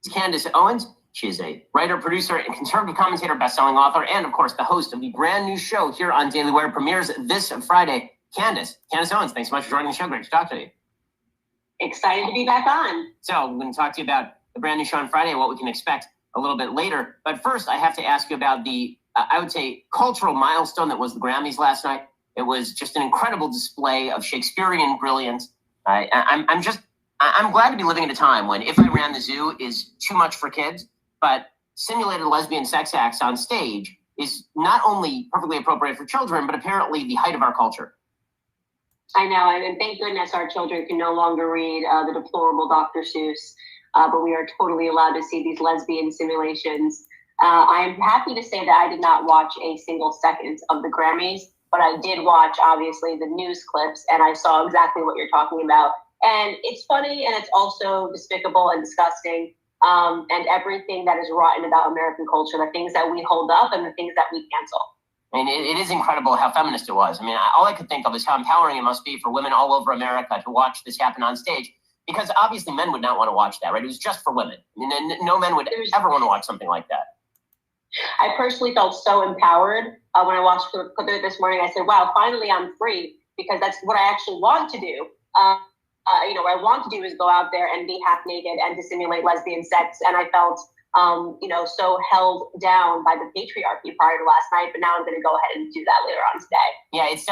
Candace Owens. She is a writer, producer, and conservative commentator, best-selling author, and, of course, the host of the brand new show here on Daily Wire. Premieres this Friday. Candace Owens, thanks so much for joining the show. Great to talk to you. Excited to be back on. So we're going to talk to you about the brand new show on Friday and what we can expect a little bit later. But first, I have to ask you about the, I would say, cultural milestone that was the Grammys last night. It was just an incredible display of Shakespearean brilliance. I'm glad to be living at a time when If I Ran the Zoo is too much for kids, but simulated lesbian sex acts on stage is not only perfectly appropriate for children, but apparently the height of our culture. I know, and thank goodness our children can no longer read the deplorable Dr. Seuss, but we are totally allowed to see these lesbian simulations. I'm happy to say that I did not watch a single second of the Grammys, but I did watch, obviously, the news clips, and I saw exactly what you're talking about. And it's funny, and it's also despicable and disgusting, and everything that is rotten about American culture, the things that we hold up and the things that we cancel. I mean, it is incredible how feminist it was. I mean, all I could think of is how empowering it must be for women all over America to watch this happen on stage, because obviously men would not want to watch that, right? It was just for women. I mean, no men would ever want to watch something like that. I personally felt so empowered when I watched the clip this morning. I said, wow, finally I'm free, because that's what I actually want to do. What I want to do is go out there and be half naked and to simulate lesbian sex. And I felt, so held down by the patriarchy prior to last night. But now I'm going to go ahead and do that later on today. Yeah, it's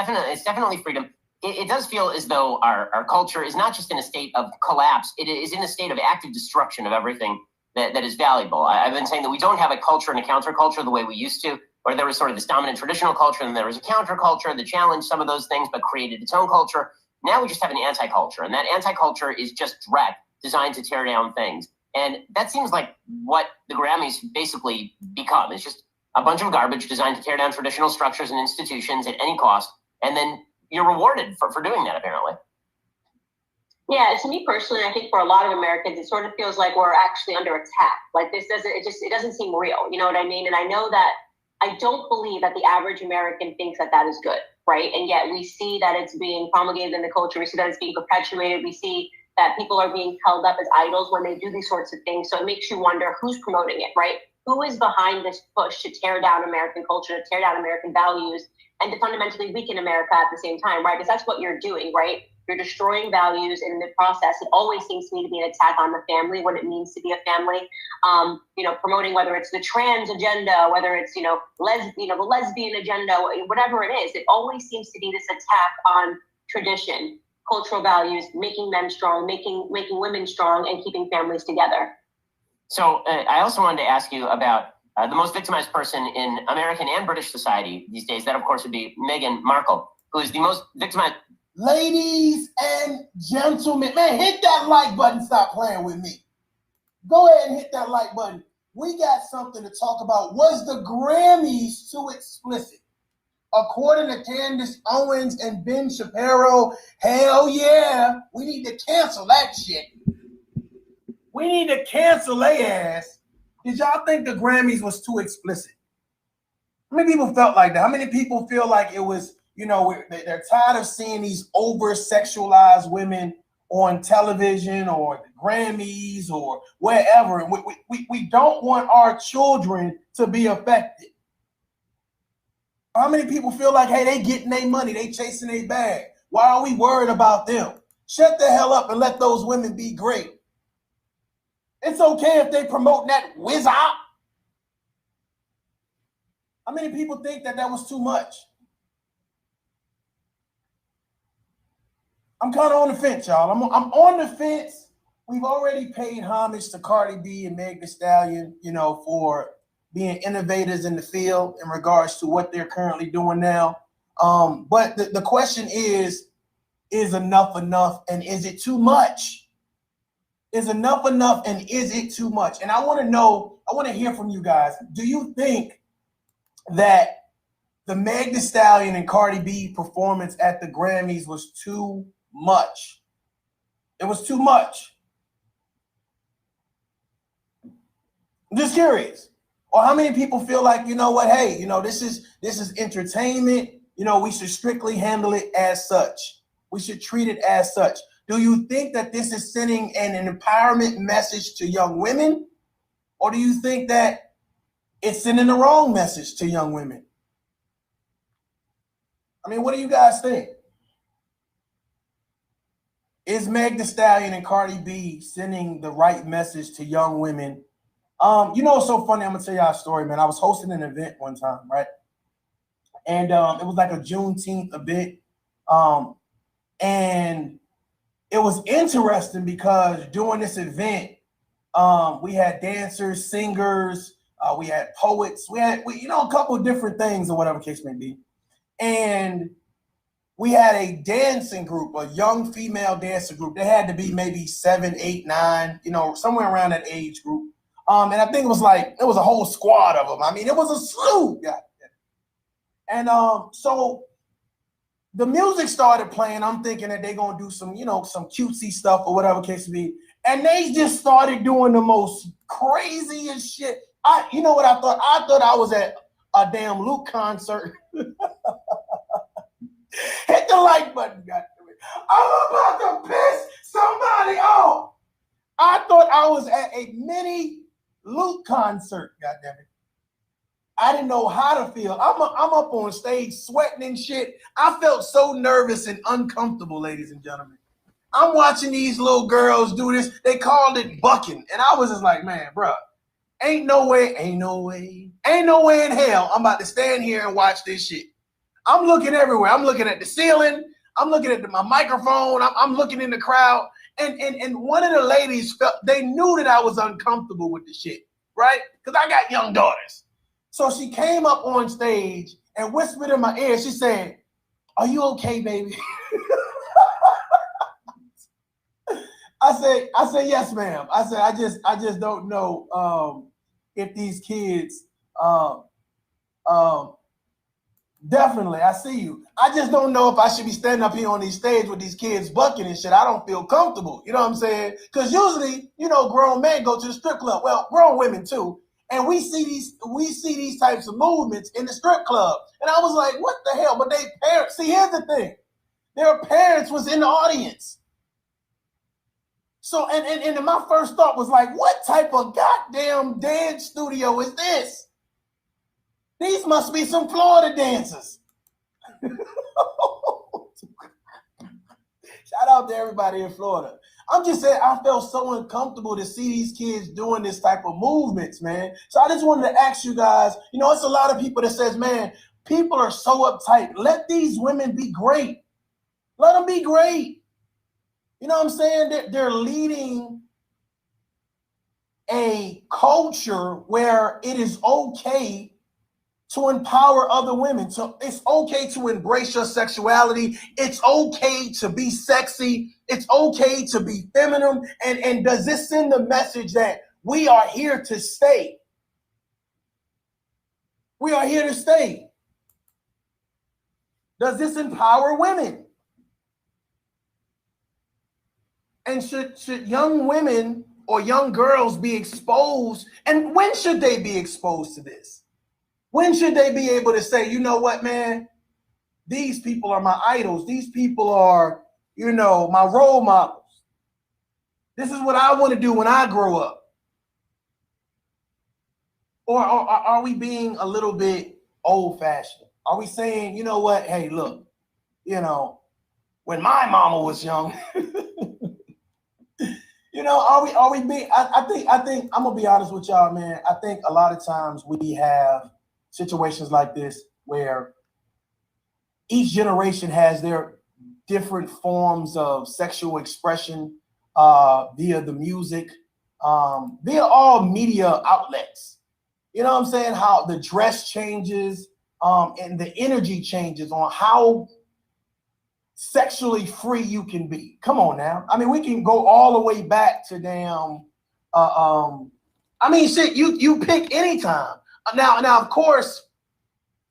definitely freedom. It does feel as though our culture is not just in a state of collapse. It is in a state of active destruction of everything that is valuable. I've been saying that we don't have a culture and a counterculture the way we used to, where there was sort of this dominant traditional culture and there was a counterculture that challenged some of those things but created its own culture. Now we just have an anti-culture, and that anti-culture is just dread designed to tear down things. And that seems like what the Grammys basically become. It's just a bunch of garbage designed to tear down traditional structures and institutions at any cost. And then you're rewarded for doing that, apparently. Yeah, to me personally, I think for a lot of Americans, it sort of feels like we're actually under attack. Like it doesn't seem real. You know what I mean? And I know that I don't believe that the average American thinks that that is good, right? And yet we see that it's being promulgated in the culture. We see that it's being perpetuated. We see that people are being held up as idols when they do these sorts of things. So it makes you wonder who's promoting it, right? Who is behind this push to tear down American culture, to tear down American values, and to fundamentally weaken America at the same time, right? Because that's what you're doing, right? You're destroying values, and in the process, it always seems to me to be an attack on the family, what it means to be a family. Promoting whether it's the trans agenda, whether it's the lesbian agenda, whatever it is, it always seems to be this attack on tradition, cultural values, making men strong, making women strong, and keeping families together. So I also wanted to ask you about the most victimized person in American and British society these days. That, of course, would be Meghan Markle, who is the most victimized. Ladies and gentlemen, man, hit that like button. Stop playing with me. Go ahead and hit that like button. We got something to talk about. Was the Grammys too explicit? According to Candace Owens and Ben Shapiro, hell yeah, we need to cancel that shit. We need to cancel their ass. Did y'all think the Grammys was too explicit? How many people felt like that? How many people feel like it was, they're tired of seeing these over-sexualized women on television or the Grammys or wherever. And we don't want our children to be affected. How many people feel like, hey, they getting their money, they chasing their bag? Why are we worried about them? Shut the hell up and let those women be great. It's okay if they promote that whiz-op. How many people think that was too much? I'm kind of on the fence, y'all. I'm on the fence. We've already paid homage to Cardi B and Meg Thee Stallion, for being innovators in the field in regards to what they're currently doing now. But the question is enough enough, and is it too much? Is enough enough, and is it too much? And I want to hear from you guys. Do you think that the Meg Thee Stallion and Cardi B performance at the Grammys was too much? It was too much. I'm just curious. Or how many people feel like, hey, this is entertainment. We should strictly handle it as such. We should treat it as such. Do you think that this is sending an empowerment message to young women? Or do you think that it's sending the wrong message to young women? I mean, what do you guys think? Is Meg Thee Stallion and Cardi B sending the right message to young women? You know, it's so funny. I'm gonna tell y'all a story, man. I was hosting an event one time, right? And it was like a Juneteenth event. And it was interesting because during this event, we had dancers, singers, we had poets, we had a couple of different things or whatever case may be. And we had a dancing group, a young female dancing group. They had to be maybe 7, 8, 9, somewhere around that age group. And I think it was a whole squad of them. I mean, it was a slew. Yeah. And so the music started playing. I'm thinking that they're going to do some cutesy stuff or whatever case may be. And they just started doing the most craziest shit. You know what I thought? I thought I was at a damn Luke concert. Hit the like button, goddammit. I'm about to piss somebody off. I thought I was at a mini Luke concert, goddammit. I didn't know how to feel. I'm up on stage sweating and shit. I felt so nervous and uncomfortable, ladies and gentlemen. I'm watching these little girls do this. They called it bucking. And I was just like, man, bro, ain't no way in hell I'm about to stand here and watch this shit. I'm looking everywhere. I'm looking at the ceiling. I'm looking at my microphone. I'm looking in the crowd. And one of the ladies they knew that I was uncomfortable with the shit, right? Because I got young daughters. So she came up on stage and whispered in my ear. She said, "Are you okay, baby?" I said, "Yes, ma'am." I said, I just don't know if these kids definitely, I see you. I just don't know if I should be standing up here on these stage with these kids bucking and shit. I don't feel comfortable. You know what I'm saying? Because usually, grown men go to the strip club. Well, grown women too. And we see these types of movements in the strip club. And I was like, what the hell? But they parents, see, here's the thing. Their parents was in the audience. So, and my first thought was like, what type of goddamn dance studio is this? These must be some Florida dancers. Shout out to everybody in Florida. I'm just saying, I felt so uncomfortable to see these kids doing this type of movements, man. So I just wanted to ask you guys, it's a lot of people that says, man, people are so uptight. Let these women be great. Let them be great. You know what I'm saying? They're leading a culture where it is okay to empower other women. So it's okay to embrace your sexuality. It's okay to be sexy. It's okay to be feminine. And does this send the message that we are here to stay? We are here to stay. Does this empower women? And should young women or young girls be exposed? And when should they be exposed to this? When should they be able to say, you know what, man, these people are my idols. These people are, my role models. This is what I want to do when I grow up. Or are we being a little bit old-fashioned? Are we saying, you know what, hey, look, when my mama was young, are we being, I think, I'm going to be honest with y'all, man. I think a lot of times we have situations like this where each generation has their different forms of sexual expression via the music, via all media outlets. You know what I'm saying? How the dress changes and the energy changes on how sexually free you can be. Come on now. I mean, we can go all the way back to damn, shit, you pick any time. Now, of course,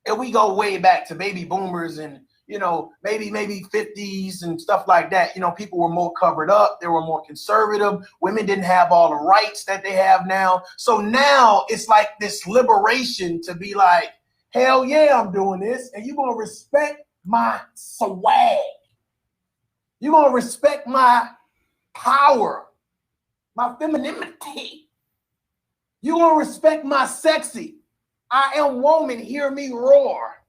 if we go way back to baby boomers and, maybe 50s and stuff like that, people were more covered up. They were more conservative. Women didn't have all the rights that they have now. So now it's like this liberation to be like, hell yeah, I'm doing this. And you're going to respect my swag. You're going to respect my power, my femininity. You gonna respect my sexy. I am woman, hear me roar.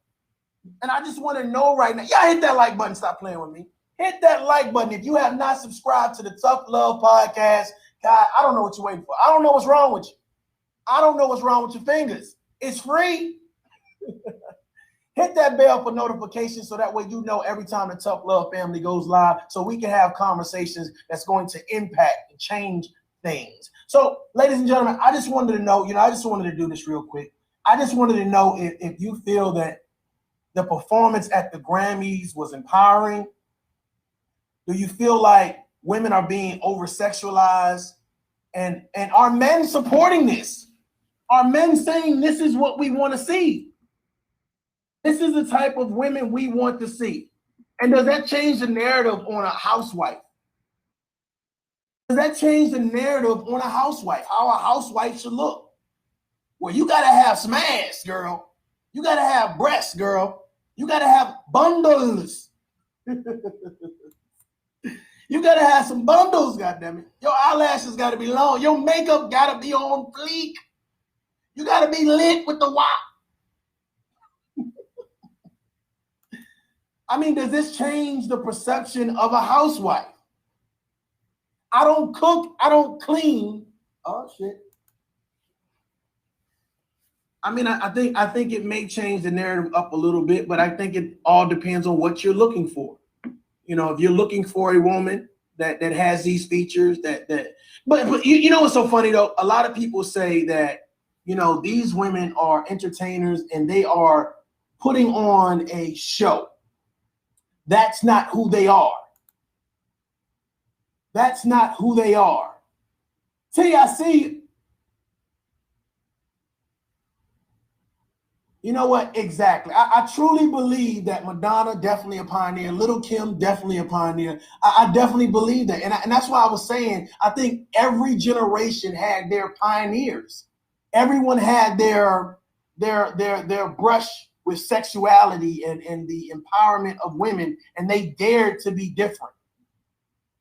And I just want to know right now, y'all hit that like button, stop playing with me. Hit that like button. If you have not subscribed to the Tough Love Podcast, God, I don't know what you're waiting for. I don't know what's wrong with you. I don't know what's wrong with your fingers. It's free. Hit that bell for notifications so that way you know every time the Tough Love family goes live, so we can have conversations that's going to impact and change things. So, ladies and gentlemen, I just wanted to know, I just wanted to do this real quick. I just wanted to know if you feel that the performance at the Grammys was empowering. Do you feel like women are being over-sexualized? And are men supporting this? Are men saying this is what we want to see? This is the type of women we want to see. And does that change the narrative on a housewife? Does that change the narrative on a housewife? How a housewife should look? Well, you got to have some ass, girl. You got to have breasts, girl. You got to have bundles. You got to have some bundles, goddammit. Your eyelashes got to be long. Your makeup got to be on fleek. You got to be lit with the WAP. I mean, does this change the perception of a housewife? I don't cook. I don't clean. Oh, shit. I mean, I think it may change the narrative up a little bit, but I think it all depends on what you're looking for. If you're looking for a woman that has these features, but you know what's so funny though? A lot of people say that these women are entertainers and they are putting on a show. That's not who they are. That's not who they are. TIC. You know what? Exactly. I truly believe that Madonna definitely a pioneer. Little Kim definitely a pioneer. I definitely believe that. And that's why I was saying, I think every generation had their pioneers. Everyone had their brush with sexuality and the empowerment of women, and they dared to be different.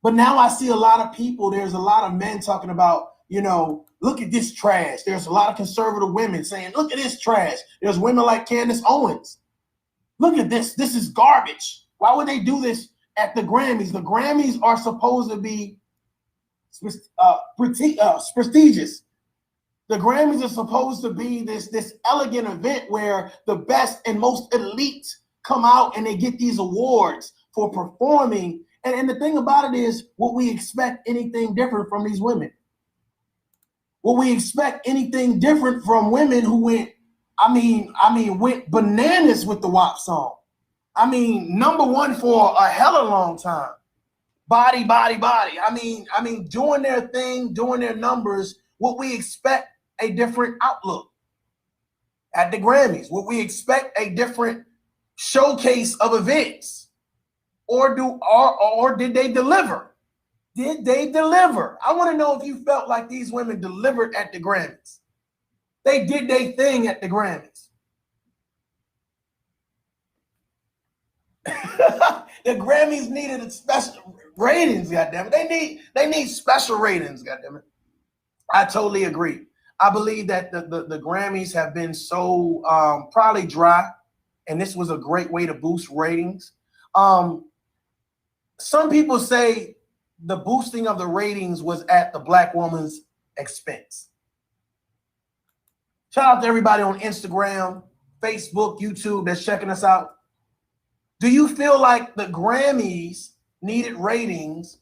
But now I see a lot of people, there's a lot of men talking about, look at this trash. There's a lot of conservative women saying, look at this trash. There's women like Candace Owens. Look at this. This is garbage. Why would they do this at the Grammys? The Grammys are supposed to be prestigious. The Grammys are supposed to be this elegant event where the best and most elite come out and they get these awards for performing. And the thing about it is, would we expect anything different from these women? Will we expect anything different from women who went bananas with the WAP song? I mean, number one for a hella long time. Body. I mean, doing their thing, doing their numbers. Would we expect a different outlook at the Grammys? Would we expect a different showcase of events? Or did they deliver? Did they deliver? I want to know if you felt like these women delivered at the Grammys. They did their thing at the Grammys. The Grammys needed a special ratings, goddammit. They need special ratings, goddammit. I totally agree. I believe that the Grammys have been so probably dry, and this was a great way to boost ratings. Some people say the boosting of the ratings was at the Black woman's expense. Shout out to everybody on Instagram, Facebook, YouTube that's checking us out. Do you feel like the Grammys needed ratings,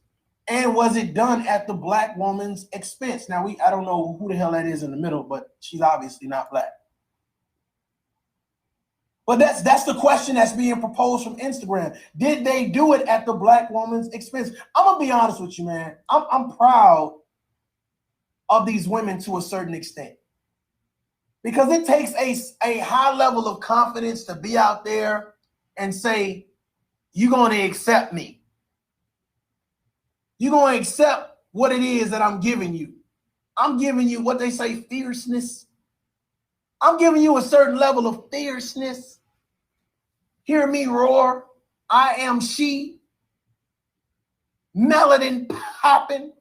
and was it done at the Black woman's expense? Now, I don't know who the hell that is in the middle, but she's obviously not Black. But that's the question that's being proposed from Instagram. Did they do it at the Black woman's expense? I'm gonna be honest with you, man. I'm proud of these women to a certain extent, because it takes a high level of confidence to be out there and say, you're going to accept me. You're going to accept what it is that I'm giving you. I'm giving you what they say, fierceness. I'm giving you a certain level of fierceness. Hear me roar. I am she. Melanin popping.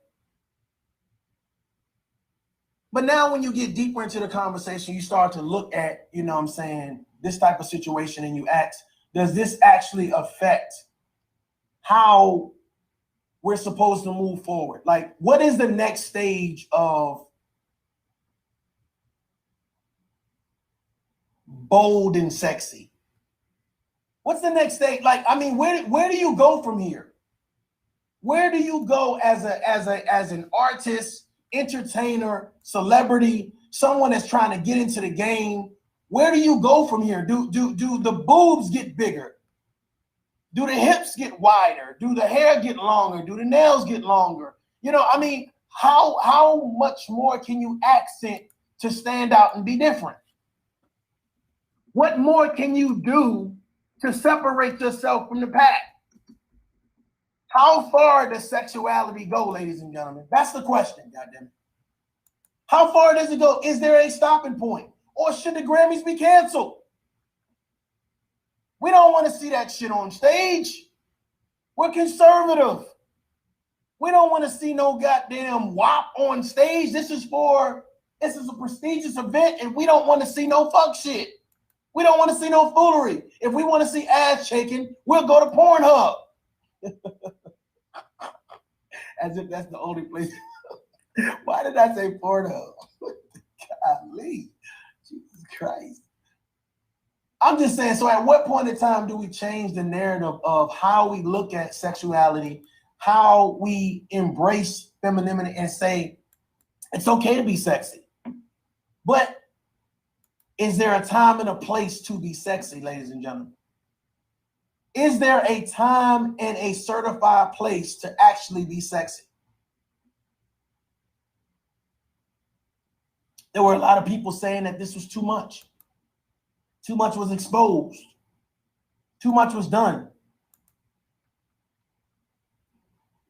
But now when you get deeper into the conversation, you start to look at, you know what I'm saying, this type of situation, and you ask, does this actually affect how we're supposed to move forward? Like, what is the next stage of bold and sexy? What's the next stage? Like, I mean, where do you go from here? Where do you go as an artist, entertainer, celebrity, someone that's trying to get into the game? Where do you go from here? Do the boobs get bigger? Do the hips get wider? Do the hair get longer? Do the nails get longer? You know, I mean, how much more can you accent to stand out and be different? What more can you do to separate yourself from the pack? How far does sexuality go, ladies and gentlemen? That's the question, goddammit. How far does it go? Is there a stopping point? Or should the Grammys be canceled? We don't want to see that shit on stage. We're conservative. We don't want to see no goddamn WAP on stage. This is a prestigious event, and we don't want to see no fuck shit. We don't want to see no foolery. If we want to see ass shaking, we'll go to Pornhub. As if that's the only place. Why did I say Pornhub? Golly, Jesus Christ. I'm just saying, so at what point in time do we change the narrative of how we look at sexuality, how we embrace femininity and say, it's okay to be sexy? But is there a time and a place to be sexy, ladies and gentlemen? Is there a time and a certified place to actually be sexy? There were a lot of people saying that this was too much. Too much was exposed. Too much was done.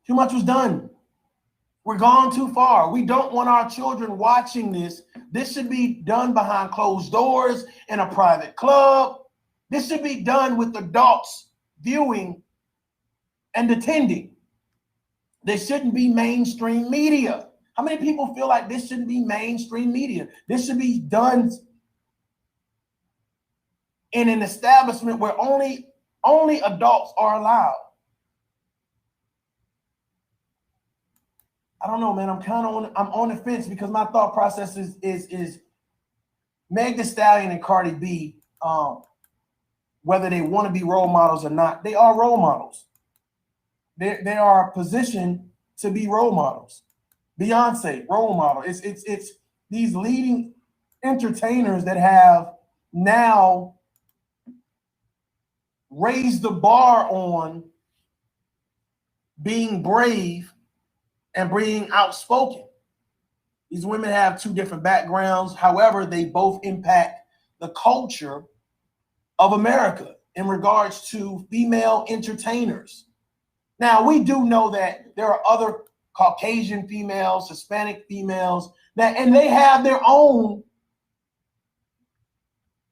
Too much was done. We're gone too far. We don't want our children watching this. This should be done behind closed doors in a private club. This should be done with adults viewing and attending. This shouldn't be mainstream media. How many people feel like this shouldn't be mainstream media? This should be done in an establishment where only adults are allowed. I don't know, man. I'm on the fence because my thought process is Meg Thee Stallion and Cardi B, whether they want to be role models or not, they are role models. They are positioned to be role models. Beyonce, role model. It's these leading entertainers that have now raised the bar on being brave and being outspoken. These women have two different backgrounds. However, they both impact the culture of America in regards to female entertainers. Now, we do know that there are other Caucasian females, Hispanic females, and they have their own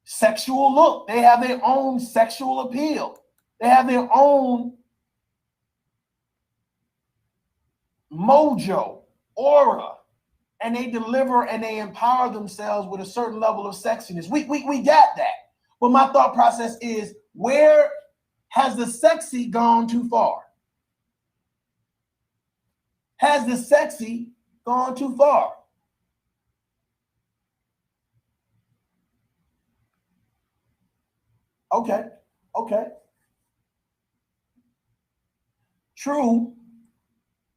sexual look. They have their own sexual appeal. They have their own mojo, aura, and they deliver and they empower themselves with a certain level of sexiness. We got that. But my thought process is, where has the sexy gone too far? Has the sexy gone too far? Okay. True.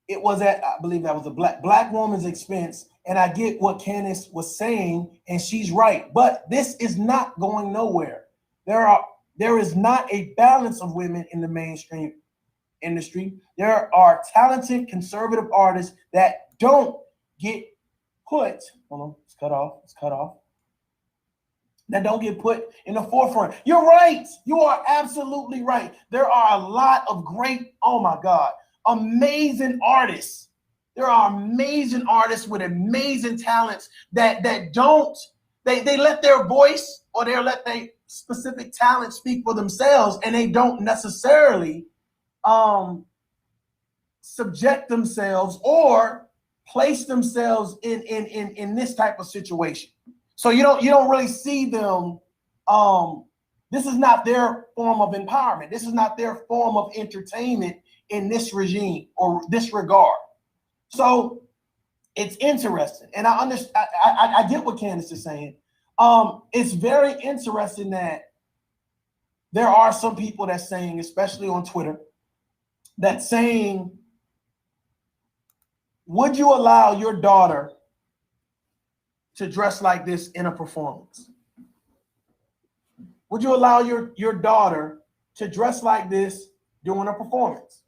It was at, I believe that was a black woman's expense. And I get what Candace was saying, and she's right. But this is not going nowhere. There is not a balance of women in the mainstream industry. There are talented conservative artists that don't get put, hold on, it's cut off. That don't get put in the forefront. You're right. You are absolutely right. There are a lot of great, oh my God, amazing artists. There are amazing artists with amazing talents that don't, they let their voice or they let their specific talent speak for themselves, and they don't necessarily subject themselves or place themselves in this type of situation. So you don't really see them. This is not their form of empowerment. This is not their form of entertainment in this regime or this regard. So it's interesting, and I understand. I get what Candace is saying. It's very interesting that there are some people that's saying, especially on Twitter, that's saying, would you allow your daughter to dress like this in a performance? Would you allow your daughter to dress like this during a performance?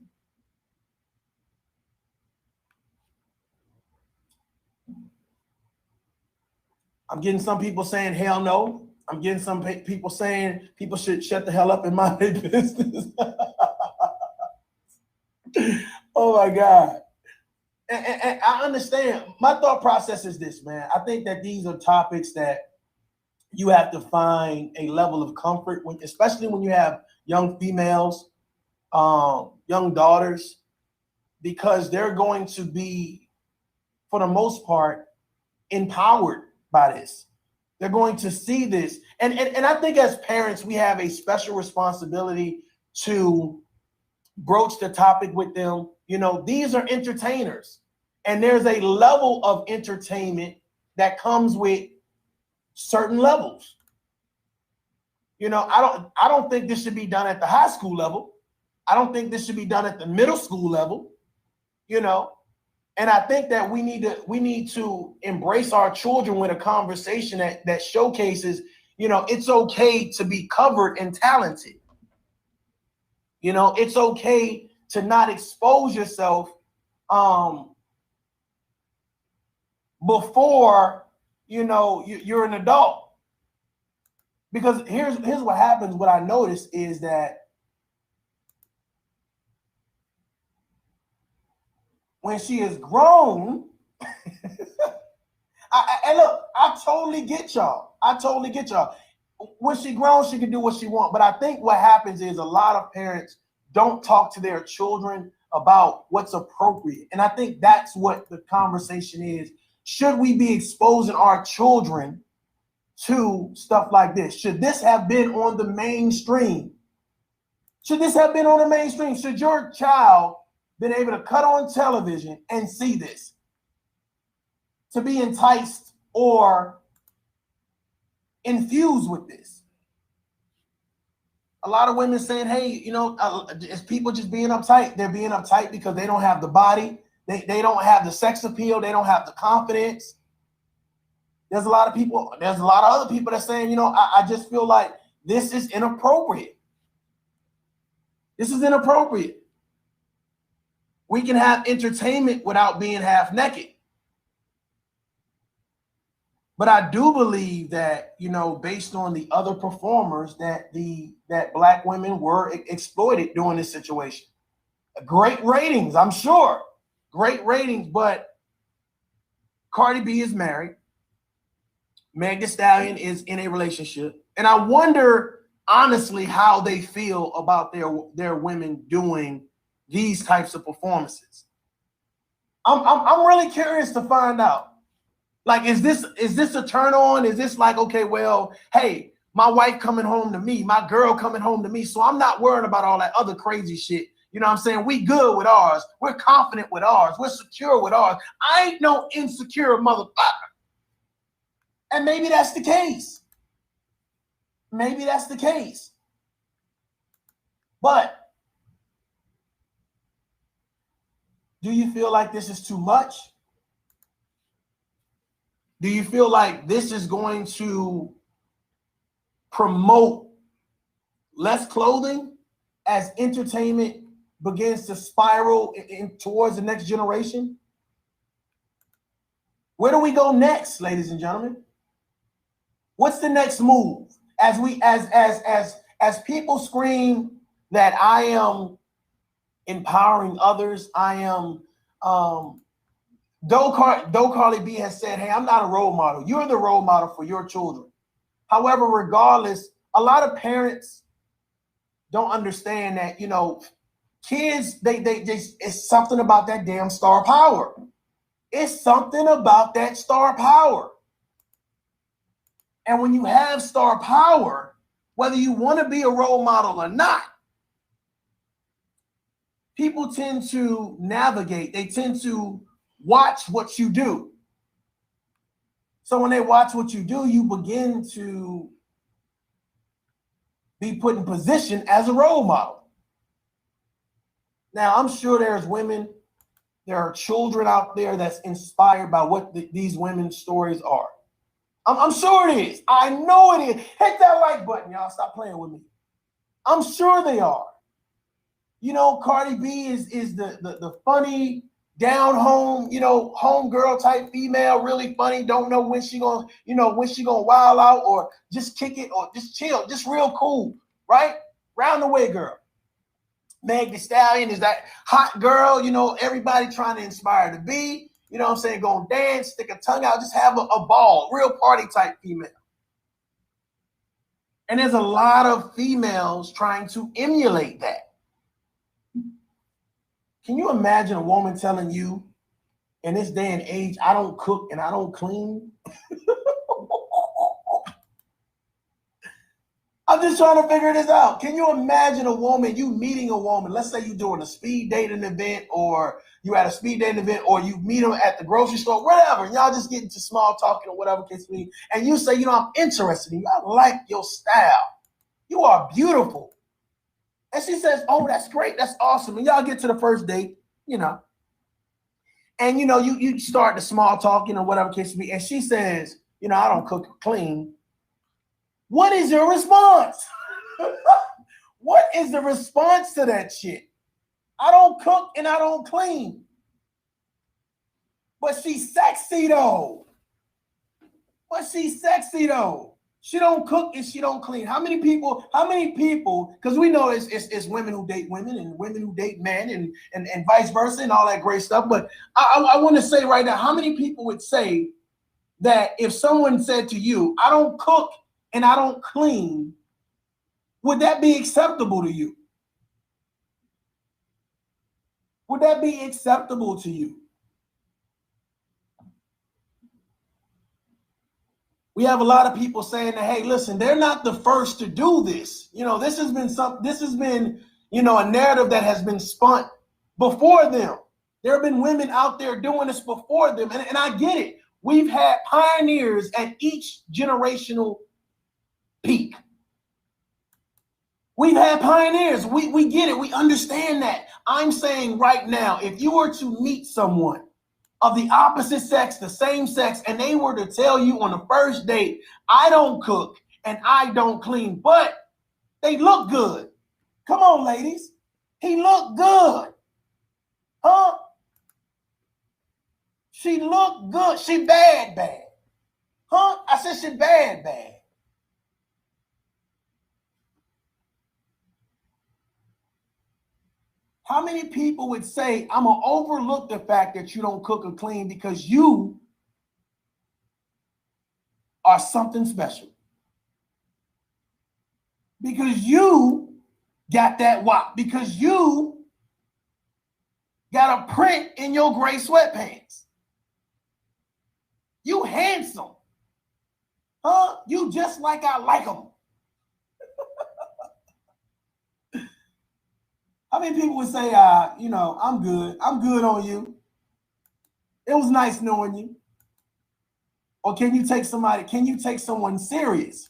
I'm getting some people saying, hell no. I'm getting some people saying people should shut the hell up and mind their business. Oh my God. And I understand. My thought process is this, man. I think that these are topics that you have to find a level of comfort when, especially when you have young females, young daughters, because they're going to be, for the most part, empowered by this. They're going to see this. And I think as parents, we have a special responsibility to broach the topic with them. You know, these are entertainers, and there's a level of entertainment that comes with certain levels. You know, I don't think this should be done at the high school level. I don't think this should be done at the middle school level, you know. And I think that we need to embrace our children with a conversation that showcases, you know, it's okay to be covered and talented. You know, it's okay to not expose yourself before, you know, you're an adult. Because here's what happens. What I notice is that when she is grown, and look, I totally get y'all. When she grown, she can do what she wants. But I think what happens is a lot of parents don't talk to their children about what's appropriate. And I think that's what the conversation is. Should we be exposing our children to stuff like this? Should this have been on the mainstream? Should your child been able to cut on television and see this, to be enticed or infused with this? A lot of women saying, hey, you know, it's people just being uptight. They're being uptight because they don't have the body. They don't have the sex appeal. They don't have the confidence. There's a lot of other people that saying, you know, I just feel like this is inappropriate. This is inappropriate. We can have entertainment without being half naked. But I do believe that, you know, based on the other performers, that Black women were exploited during this situation. Great ratings, I'm sure. Great ratings, but Cardi B is married. Meg Thee Stallion is in a relationship. And I wonder, honestly, how they feel about their women doing these types of performances. I'm really curious to find out. Like, is this a turn on? Is this like, okay, well, hey, my wife coming home to me, my girl coming home to me, so I'm not worried about all that other crazy shit. You know what I'm saying? We good with ours. We're confident with ours. We're secure with ours. I ain't no insecure motherfucker. And maybe that's the case. Maybe that's the case. But do you feel like this is too much? Do you feel like this is going to promote less clothing as entertainment begins to spiral towards the next generation? Where do we go next, ladies and gentlemen? What's the next move? As people scream that I am empowering others, I am Though Carly B has said, hey, I'm not a role model. You're the role model for your children. However, regardless, a lot of parents don't understand that, you know, kids, they it's something about that damn star power. It's something about that star power. And when you have star power, whether you want to be a role model or not, people tend to navigate. They tend to watch what you do. So when they watch what you do, you begin to be put in position as a role model. Now, I'm sure there's women, there are children out there that's inspired by what these women's stories are. I'm sure it is. I know it is. Hit that like button, y'all. Stop playing with me. I'm sure they are. You know, Cardi B is the funny, down home, you know, homegirl type female, really funny. Don't know when she gonna, you know, when she gonna wild out or just kick it or just chill, just real cool, right? Round the way girl. Meg Thee Stallion is that hot girl, you know, everybody trying to inspire to be, you know what I'm saying, go dance, stick a tongue out, just have a ball, real party type female. And there's a lot of females trying to emulate that. Can you imagine a woman telling you in this day and age, I don't cook and I don't clean? I'm just trying to figure this out. Can you imagine a woman, you meeting a woman, let's say you're doing a speed dating event or you at a speed dating event or you meet them at the grocery store, whatever, and y'all just get into small talking or whatever case may be, and you say, you know, I'm interested in you. I like your style. You are beautiful. And she says, oh, that's great. That's awesome. And y'all get to the first date, you know, and, you know, you start the small talking or whatever case may be, and she says, you know, I don't cook or clean. What is your response? What is the response to that shit? I don't cook and I don't clean. But she's sexy though. She don't cook and she don't clean. How many people, because we know it's women who date women and women who date men and vice versa and all that great stuff. But I want to say right now, how many people would say that if someone said to you, I don't cook and I don't clean, would that be acceptable to you? Would that be acceptable to you? We have a lot of people saying that, hey, listen, they're not the first to do this. You know, this has been, you know, a narrative that has been spun before them. There have been women out there doing this before them. And I get it. We've had pioneers at each generational peak. We've had pioneers. We get it. We understand that. I'm saying right now, if you were to meet someone of the opposite sex, the same sex, and they were to tell you on the first date, I don't cook and I don't clean, but they look good. Come on, ladies. He looked good. Huh? She looked good. She bad. Huh? I said she bad. How many people would say, I'm going to overlook the fact that you don't cook or clean because you are something special? Because you got that WAP. Because you got a print in your gray sweatpants. You handsome. Huh? You just like I like them. How many people would say, you know, I'm good on you. It was nice knowing you. Or can you take someone serious?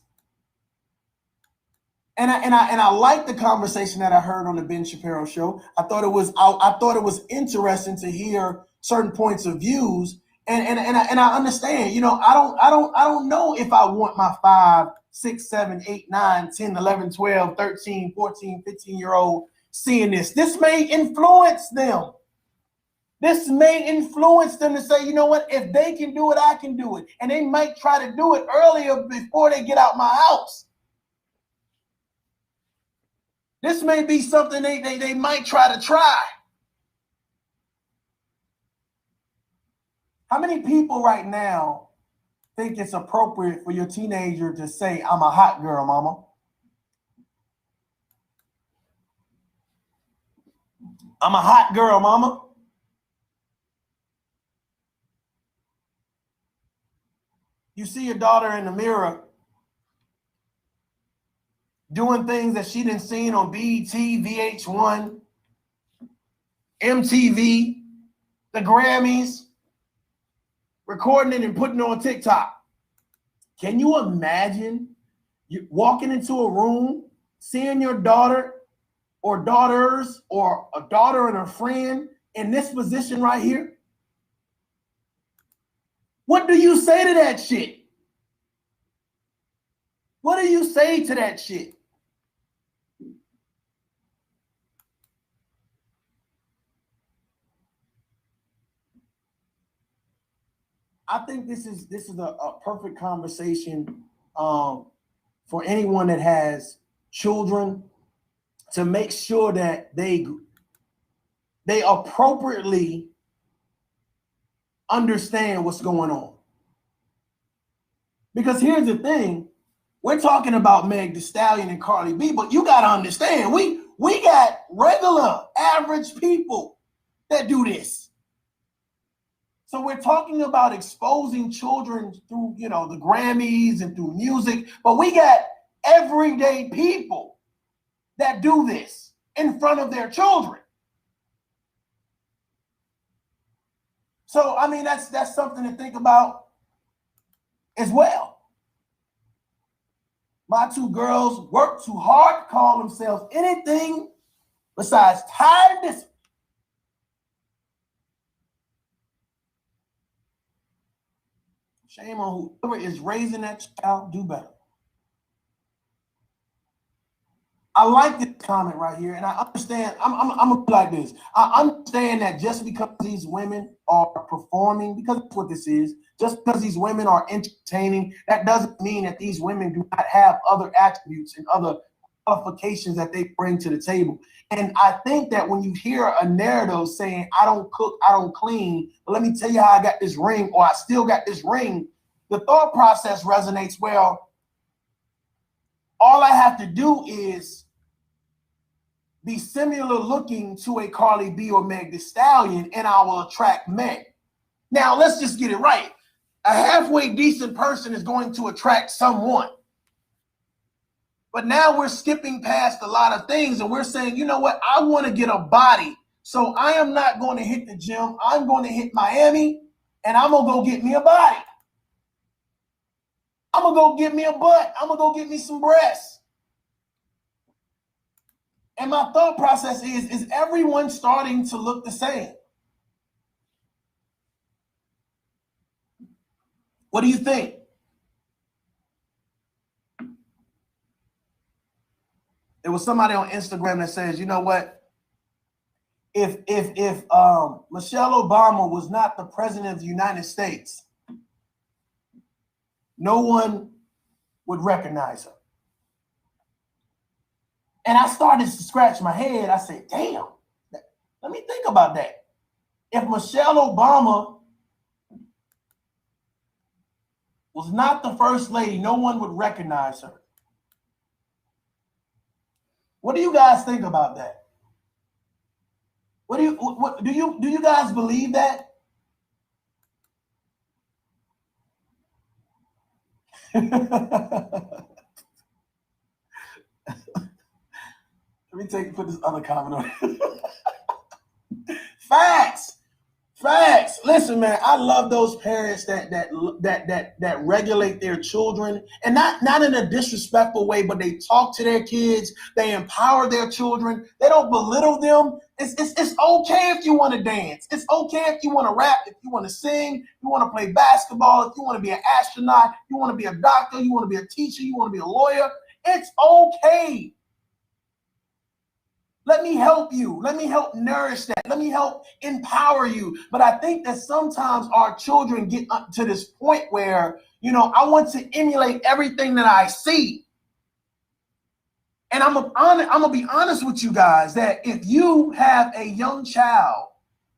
And I like the conversation that I heard on the Ben Shapiro show. I thought it was interesting to hear certain points of views. And I understand, you know, I don't know if I want my 5, 6, 7, 8, 9, 10, 11, 12, 13, 14, 15-year-old seeing this. This may influence them. This may influence them to say, you know what, if they can do it, I can do it. And they might try to do it earlier before they get out my house. This may be something they might try to try. How many people right now think it's appropriate for your teenager to say, I'm a hot girl, mama? I'm a hot girl, mama. You see your daughter in the mirror doing things that she didn't seen on BET, VH1, MTV, the Grammys, recording it and putting it on TikTok. Can you imagine you walking into a room, seeing your daughter or daughters or a daughter and her friend in this position right here? What do you say to that shit? What do you say to that shit? I think this is a perfect conversation for anyone that has children to make sure that they appropriately understand what's going on. Because here's the thing, we're talking about Meg Thee Stallion and Cardi B, but you got to understand, we got regular, average people that do this. So we're talking about exposing children through, the Grammys and through music, but we got everyday people that do this in front of their children. So, I mean, that's something to think about as well. My two girls work too hard to call themselves anything besides tired and disciplined. Shame on whoever is raising that child, do better. I like this comment right here, and I understand. I'm gonna be like this. I understand that just because these women are performing, because that's what this is, just because these women are entertaining, that doesn't mean that these women do not have other attributes and other qualifications that they bring to the table. And I think that when you hear a narrative saying, I don't cook, I don't clean, but let me tell you how I got this ring, or I still got this ring, the thought process resonates. Well, all I have to do is be similar looking to a Cardi B or Meg Thee Stallion, and I will attract men. Now, let's just get it right. A halfway decent person is going to attract someone. But now we're skipping past a lot of things, and we're saying, you know what? I want to get a body. So I am not going to hit the gym. I'm going to hit Miami, and I'm going to go get me a body. I'm going to go get me a butt. I'm going to go get me some breasts. And my thought process is everyone starting to look the same? What do you think? There was somebody on Instagram that says, you know what? If Michelle Obama was not the president of the United States, no one would recognize her. And I started to scratch my head. I said, damn, let me think about that. If Michelle Obama was not the first lady, no one would recognize her. What do you guys think about that? What do you guys believe that? Let me put this other comment on. Facts. Listen, man, I love those parents that regulate their children, and not in a disrespectful way, but they talk to their kids, they empower their children, they don't belittle them. It's okay if you want to dance. It's okay if you want to rap, if you want to sing, if you want to play basketball, if you want to be an astronaut, you want to be a doctor, you want to be a teacher, you want to be a lawyer. It's okay. Let me help you. Let me help nourish that. Let me help empower you. But I think that sometimes our children get up to this point where, I want to emulate everything that I see. And I'm gonna be honest with you guys that if you have a young child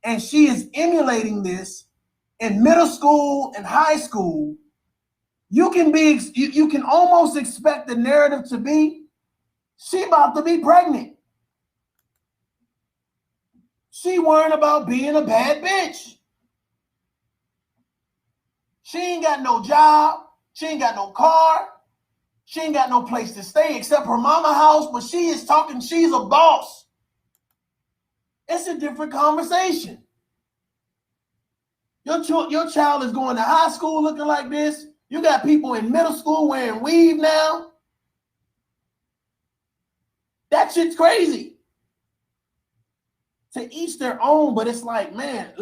and she is emulating this in middle school and high school, you can almost expect the narrative to be, she about to be pregnant. She worrying about being a bad bitch. She ain't got no job. She ain't got no car. She ain't got no place to stay except her mama house, but she is talking, she's a boss. It's a different conversation. Your child is going to high school looking like this. You got people in middle school wearing weave now. That shit's crazy. To each their own, but it's like, man,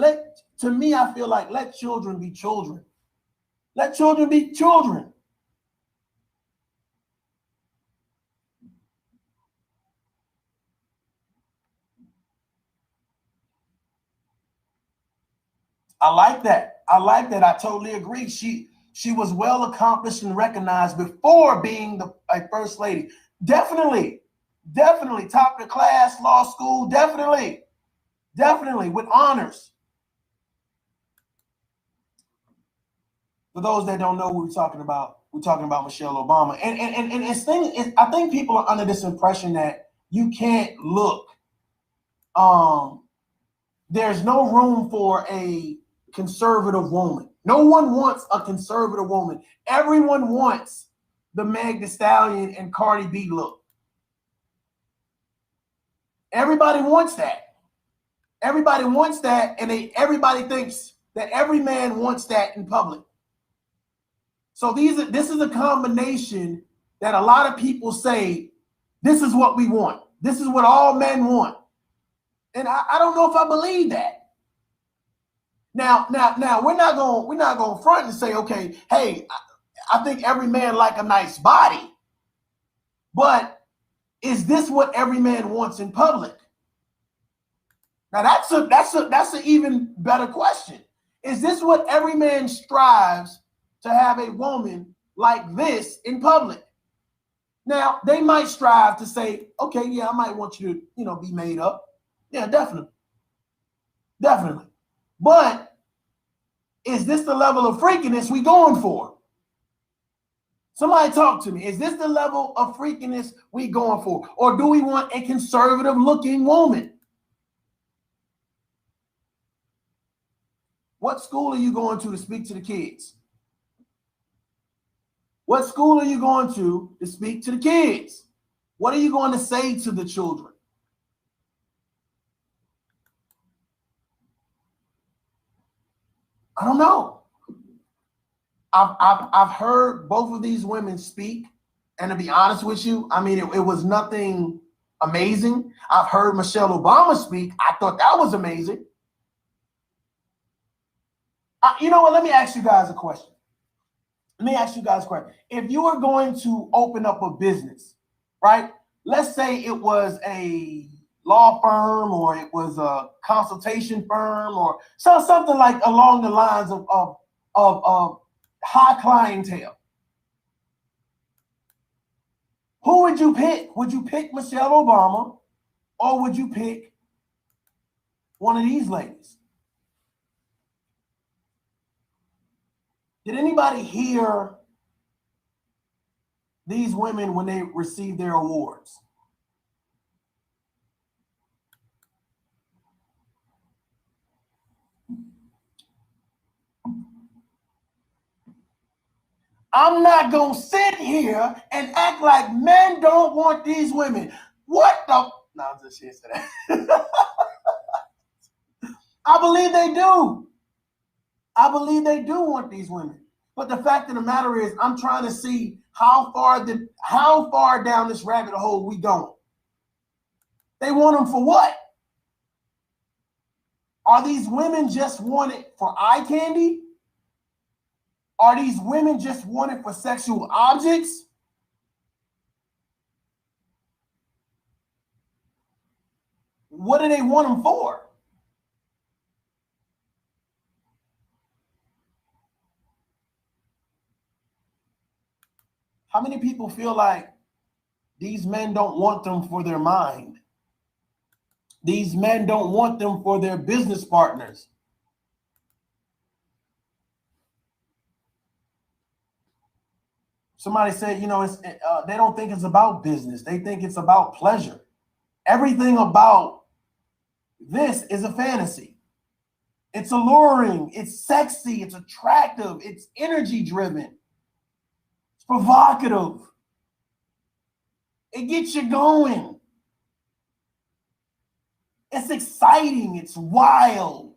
to me, I feel like let children be children. Let children be children. I like that. I totally agree. She was well accomplished and recognized before being a first lady. Definitely top of the class, law school. Definitely with honors. For those that don't know who we're talking about Michelle Obama. And it's thing is, I think people are under this impression that you can't look. There's no room for a conservative woman. No one wants a conservative woman. Everyone wants the Meg Thee Stallion and Cardi B look. Everybody wants that. Everybody wants that, and everybody thinks that every man wants that in public. So this is a combination that a lot of people say, this is what we want. This is what all men want. And I don't know if I believe that. Now we're not going front and say, okay, hey, I think every man like a nice body. But is this what every man wants in public? Now that's an even better question. Is this what every man strives to have a woman like this in public? Now they might strive to say, okay, yeah, I might want you to, be made up. Yeah, definitely. But is this the level of freakiness we going for? Somebody talk to me. Is this the level of freakiness we going for? Or do we want a conservative looking woman? What school are you going to speak to the kids? What school are you going to speak to the kids? What are you going to say to the children? I don't know. I've heard both of these women speak, and to be honest with you, I mean, it was nothing amazing. I've heard Michelle Obama speak. I thought that was amazing. You know what? Let me ask you guys a question. If you were going to open up a business, right? Let's say it was a law firm, or it was a consultation firm, or something like along the lines of high clientele. Who would you pick? Would you pick Michelle Obama, or would you pick one of these ladies? Did anybody hear these women when they received their awards? I'm not going to sit here and act like men don't want these women. What the? No, I'm just here to that. I believe they do. I believe they do want these women. But the fact of the matter is, I'm trying to see how far down this rabbit hole we going. They want them for what? Are these women just wanted for eye candy? Are these women just wanted for sexual objects? What do they want them for? How many people feel like these men don't want them for their mind? These men don't want them for their business partners. Somebody said, they don't think it's about business. They think it's about pleasure. Everything about this is a fantasy. It's alluring. It's sexy. It's attractive. It's energy driven. It's provocative. It gets you going. It's exciting. It's wild.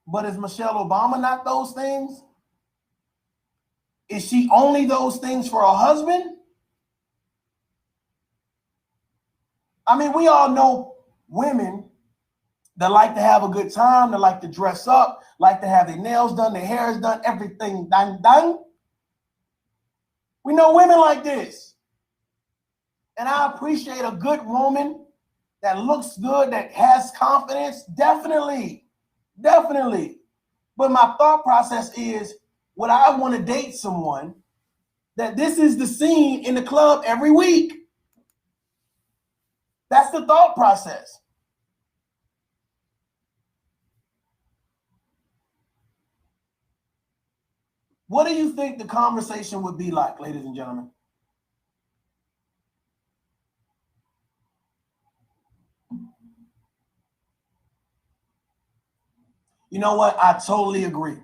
But is Michelle Obama not those things? Is she only those things for her husband? I mean, we all know women that like to have a good time, that like to dress up, like to have their nails done, their hair is done, everything done. We know women like this. And I appreciate a good woman that looks good, that has confidence. Definitely. But my thought process is, would I want to date someone that this is the scene in the club every week? That's the thought process. What do you think the conversation would be like, ladies and gentlemen? You know what? I totally agree.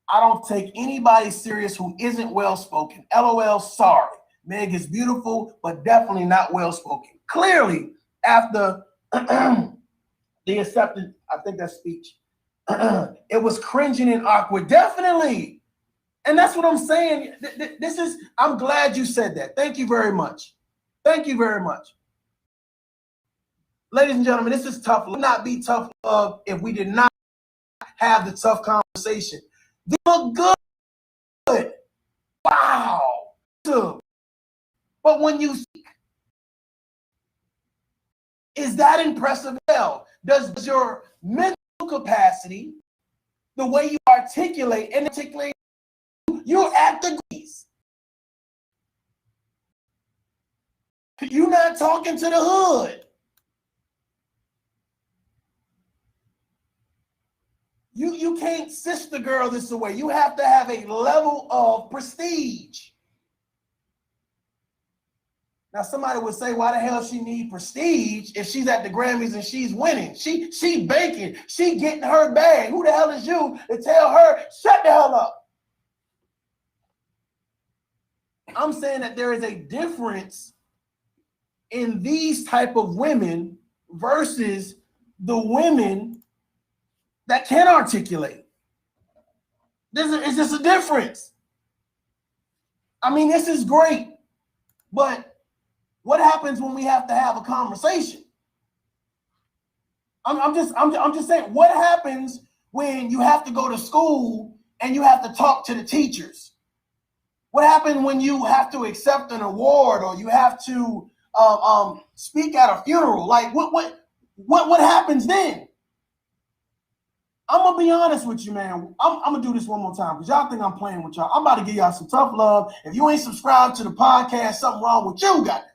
I don't take anybody serious who isn't well-spoken. LOL, sorry. Meg is beautiful, but definitely not well-spoken. Clearly, after the acceptance, I think that speech, it was cringing and awkward. Definitely. And that's what I'm saying. This is, I'm glad you said that. Thank you very much. Thank you very much. Ladies and gentlemen, this is tough. Would not be tough love if we did not have the tough conversation. They look good. Wow. But when you speak, is that impressive? Hell, does your mental capacity, the way you articulate, you're at degrees. You're not talking to the hood. You can't sister girl this away. You have to have a level of prestige. Now somebody would say, why the hell she need prestige if she's at the Grammys and she's winning? She baking. She getting her bag. Who the hell is you to tell her, shut the hell up? I'm saying that there is a difference in these type of women versus the women that can articulate. It's just a difference. I mean, this is great, but what happens when we have to have a conversation? I'm just saying, what happens when you have to go to school and you have to talk to the teachers? What happens when you have to accept an award or you have to speak at a funeral? Like what happens then? I'm gonna be honest with you, man. I'm gonna do this one more time because y'all think I'm playing with y'all. I'm about to give y'all some tough love. If you ain't subscribed to the podcast, something wrong with you, got it.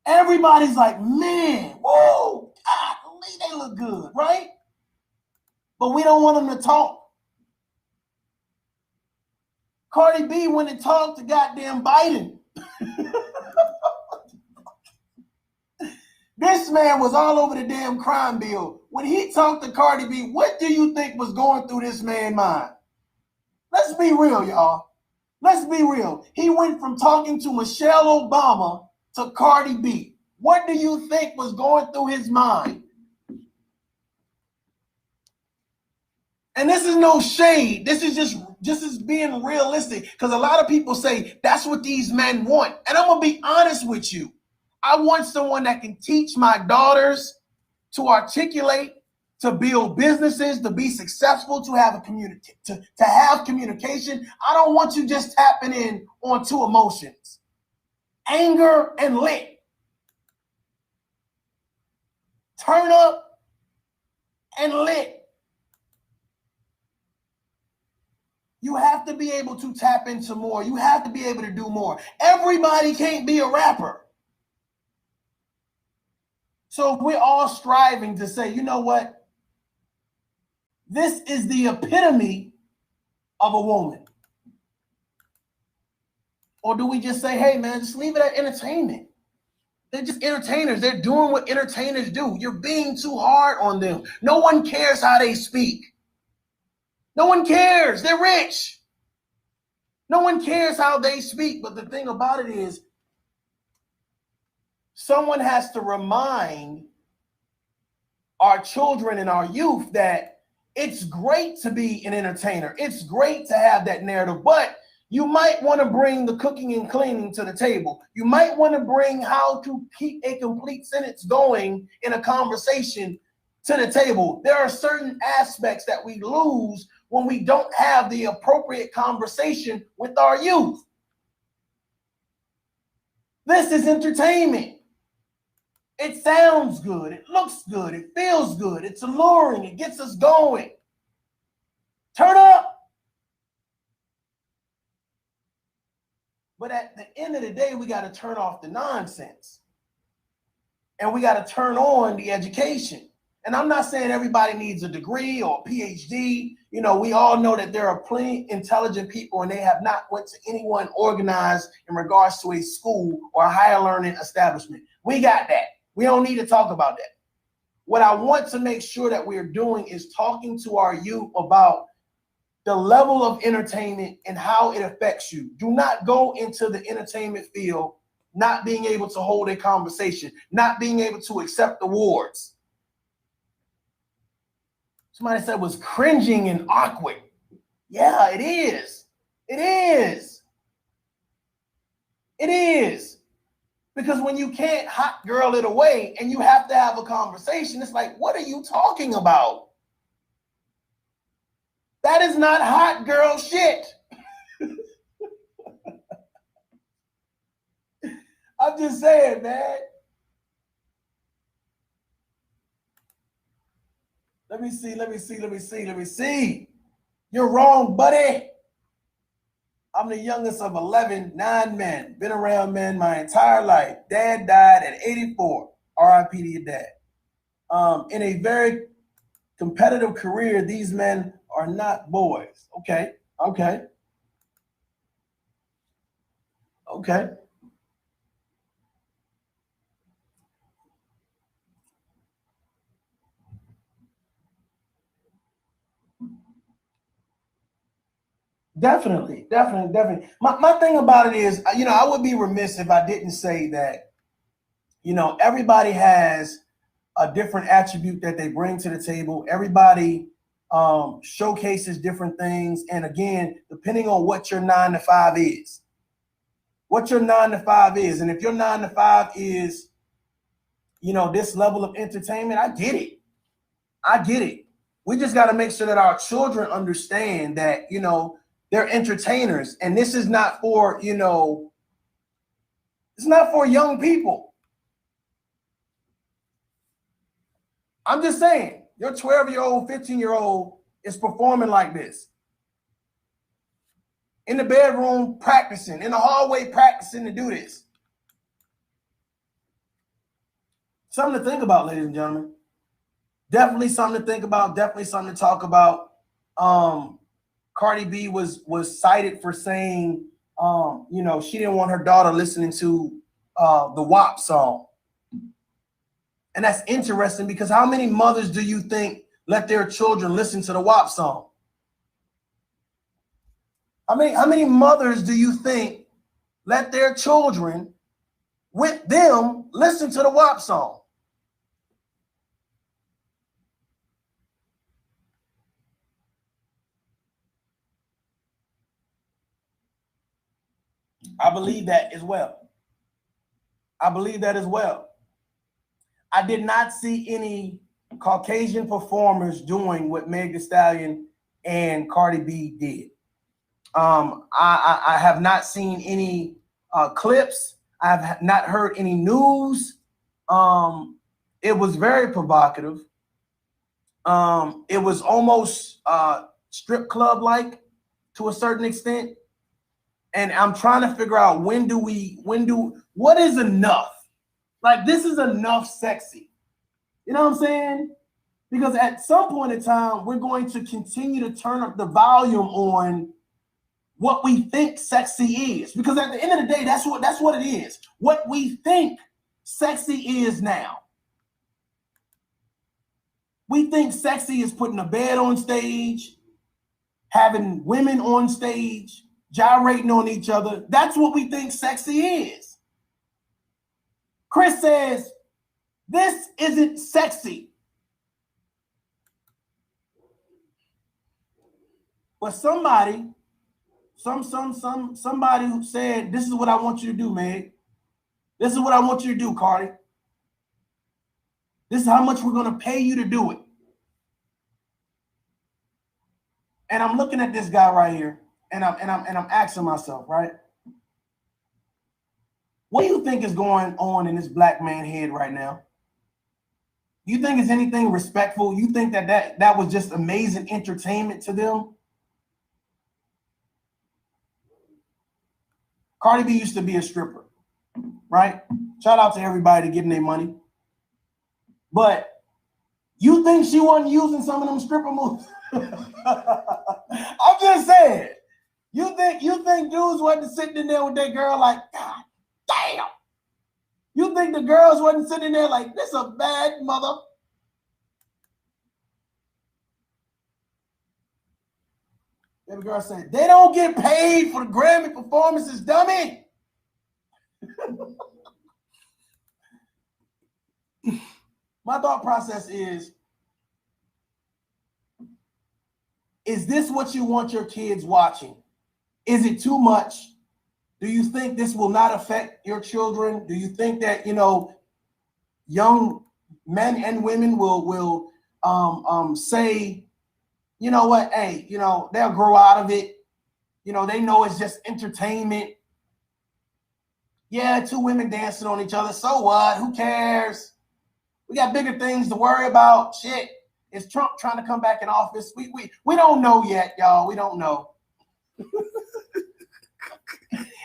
Everybody's like, man, whoa, golly, they look good, right? But we don't want them to talk. Cardi B went and talked to goddamn Biden. This man was all over the damn crime bill. When he talked to Cardi B, what do you think was going through this man's mind? Let's be real, y'all. Let's be real. He went from talking to Michelle Obama to Cardi B. What do you think was going through his mind? And this is no shade. This is just being realistic, because a lot of people say that's what these men want. And I'm going to be honest with you. I want someone that can teach my daughters to articulate, to build businesses, to be successful, to have a community, to have communication. I don't want you just tapping in on two emotions, anger and lit. Turn up and lit. You have to be able to tap into more. You have to be able to do more. Everybody can't be a rapper. So we're all striving to say, you know what? This is the epitome of a woman. Or do we just say, hey, man, just leave it at entertainment? They're just entertainers. They're doing what entertainers do. You're being too hard on them. No one cares how they speak. No one cares. They're rich. No one cares how they speak. But the thing about it is, someone has to remind our children and our youth that it's great to be an entertainer. It's great to have that narrative, but you might want to bring the cooking and cleaning to the table. You might want to bring how to keep a complete sentence going in a conversation to the table. There are certain aspects that we lose when we don't have the appropriate conversation with our youth. This is entertainment. It sounds good. It looks good. It feels good. It's alluring. It gets us going. Turn up. But at the end of the day, we got to turn off the nonsense. And we got to turn on the education. And I'm not saying everybody needs a degree or a PhD. You know, we all know that there are plenty intelligent people and they have not went to anyone organized in regards to a school or a higher learning establishment. We got that. We don't need to talk about that. What I want to make sure that we're doing is talking to our youth about the level of entertainment and how it affects you. Do not go into the entertainment field not being able to hold a conversation, not being able to accept awards. Somebody said it was cringing and awkward. Yeah, it is. It is. It is. Because when you can't hot girl it away and you have to have a conversation, it's like, what are you talking about? That is not hot girl shit. I'm just saying, man. Let me see. You're wrong, buddy. I'm the youngest of 11, 9 men. Been around men my entire life. Dad died at 84. RIP to your dad. In a very competitive career, these men are not boys. Okay. Definitely. My thing about it is, I would be remiss if I didn't say that, everybody has a different attribute that they bring to the table. Everybody showcases different things. And again, depending on what your 9 to 5 is, and if your 9 to 5 is, this level of entertainment, I get it. We just got to make sure that our children understand that, they're entertainers, and this is not for, it's not for young people. I'm just saying, your 12-year-old, 15-year-old is performing like this. In the bedroom practicing, in the hallway practicing to do this. Something to think about, ladies and gentlemen. Definitely something to think about, definitely something to talk about. Cardi B was cited for saying, she didn't want her daughter listening to the WAP song. And that's interesting because how many mothers do you think let their children listen to the WAP song? How many mothers do you think let their children with them listen to the WAP song? I believe that as well. I did not see any Caucasian performers doing what Meg Thee Stallion and Cardi B did. I have not seen any clips. I have not heard any news. It was very provocative. It was almost strip club-like to a certain extent. And I'm trying to figure out what is enough? Like, this is enough sexy. You know what I'm saying? Because at some point in time, we're going to continue to turn up the volume on what we think sexy is. Because at the end of the day, that's what it is. What we think sexy is now. We think sexy is putting a bed on stage, having women on stage, gyrating on each other. That's what we think sexy is. Chris says, this isn't sexy. But somebody who said, this is what I want you to do, Meg. This is what I want you to do, Cardi. This is how much we're going to pay you to do it. And I'm looking at this guy right here, and I'm asking myself, right? What do you think is going on in this black man's head right now? You think it's anything respectful? You think that was just amazing entertainment to them? Cardi B used to be a stripper, right? Shout out to everybody getting their money. But you think she wasn't using some of them stripper moves? I'm just saying. You think dudes wasn't sitting in there with that girl like, God damn. You think the girls wasn't sitting there like, this a bad mother? Every girl said, they don't get paid for the Grammy performances, dummy. My thought process is this what you want your kids watching? Is it too much? Do you think this will not affect your children? Do you think that, young men and women will say, you know what, hey, they'll grow out of it. They know it's just entertainment. Yeah, two women dancing on each other. So what? Who cares? We got bigger things to worry about. Shit. Is Trump trying to come back in office? We don't know yet, y'all. We don't know.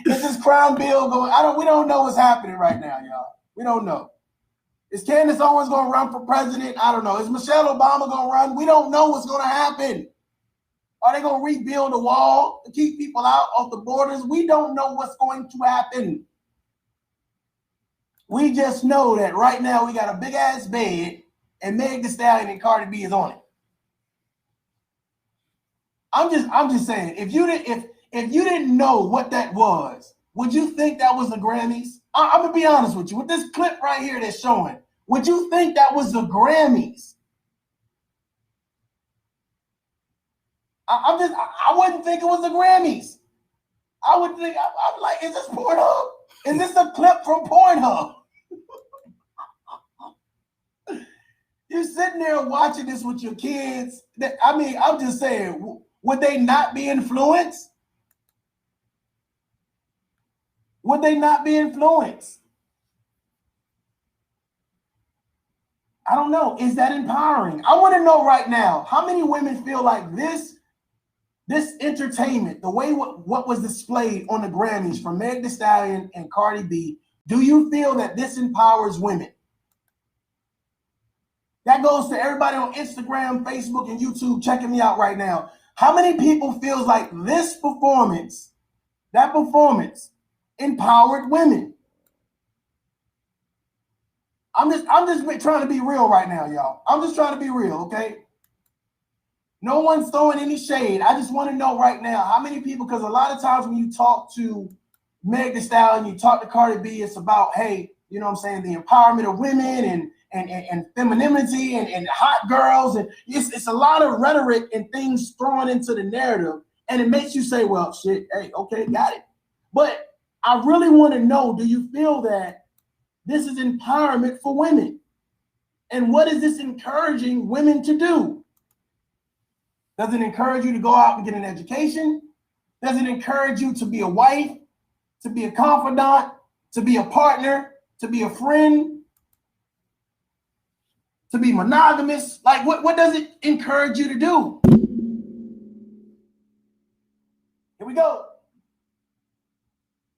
Is this crime bill going? We don't know what's happening right now, y'all. We don't know. Is Candace Owens going to run for president? I don't know. Is Michelle Obama going to run? We don't know what's going to happen. Are they going to rebuild the wall to keep people out of the borders? We don't know what's going to happen. We just know that right now we got a big ass bed and Meg Thee Stallion and Cardi B is on it. I'm just saying, if you didn't know what that was, would you think that was the Grammys? I'm gonna be honest with you. With this clip right here that's showing, would you think that was the Grammys? I wouldn't think it was the Grammys. I would think, I'm like, is this Pornhub? Is this a clip from Pornhub? You're sitting there watching this with your kids. I'm just saying, would they not be influenced? Would they not be influenced? I don't know. Is that empowering? I want to know right now, how many women feel like this entertainment, the way what was displayed on the Grammys from Meg Thee Stallion and Cardi B, do you feel that this empowers women? That goes to everybody on Instagram, Facebook, and YouTube checking me out right now. How many people feels like this performance, that performance, empowered women? I'm just trying to be real right now, y'all. I'm just trying to be real, okay? No one's throwing any shade. I just want to know right now how many people, because a lot of times when you talk to Meg Thee Stallion, you talk to Cardi B, it's about, hey, you know what I'm saying, the empowerment of women and femininity and hot girls. And it's a lot of rhetoric and things thrown into the narrative. And it makes you say, well, shit, hey, okay, got it. But I really want to know, do you feel that this is empowerment for women? And what is this encouraging women to do? Does it encourage you to go out and get an education? Does it encourage you to be a wife, to be a confidant, to be a partner, to be a friend, to be monogamous? Like, what does it encourage you to do? Here we go.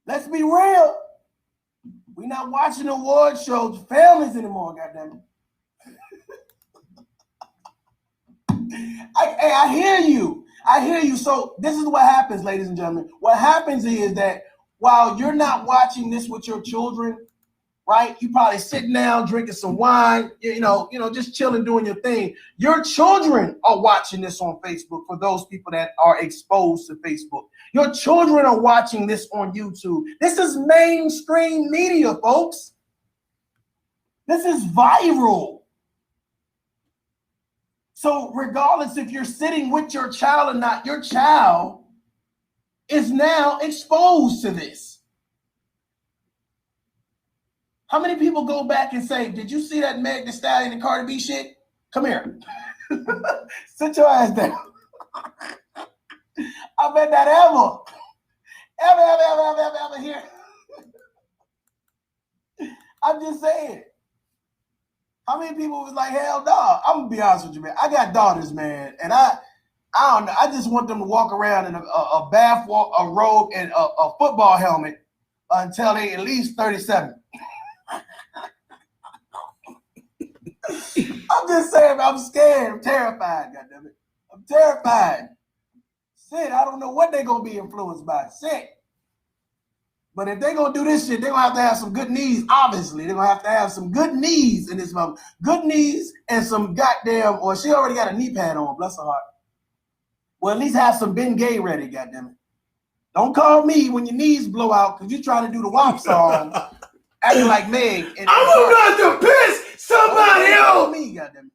Let's be real. We're not watching award shows for families anymore, goddammit. I hear you. I hear you. So this is what happens, ladies and gentlemen. What happens is that while you're not watching this with your children, right? You probably sitting down drinking some wine, just chilling, doing your thing. Your children are watching this on Facebook for those people that are exposed to Facebook. Your children are watching this on YouTube. This is mainstream media, folks. This is viral. So regardless if you're sitting with your child or not, your child is now exposed to this. How many people go back and say, did you see that Meg Thee Stallion and Cardi B shit? Come here. Sit your ass down. I bet that ever here. I'm just saying. How many people was like, hell no? I'm gonna be honest with you, man. I got daughters, man, and I don't know. I just want them to walk around in a bath a robe, and a football helmet until they at least 37. I'm just saying, I'm scared. I'm terrified, goddammit. I'm terrified. Shit, I don't know what they're going to be influenced by. Shit. But if they're going to do this shit, they're going to have some good knees, obviously. They're going to have some good knees in this moment. Good knees and some goddamn, or she already got a knee pad on, bless her heart. Well, at least have some Ben Gay ready, goddammit. Don't call me when your knees blow out because you're trying to do the WAP song, acting like Meg. I'm about to piss somebody else. Me, goddamn.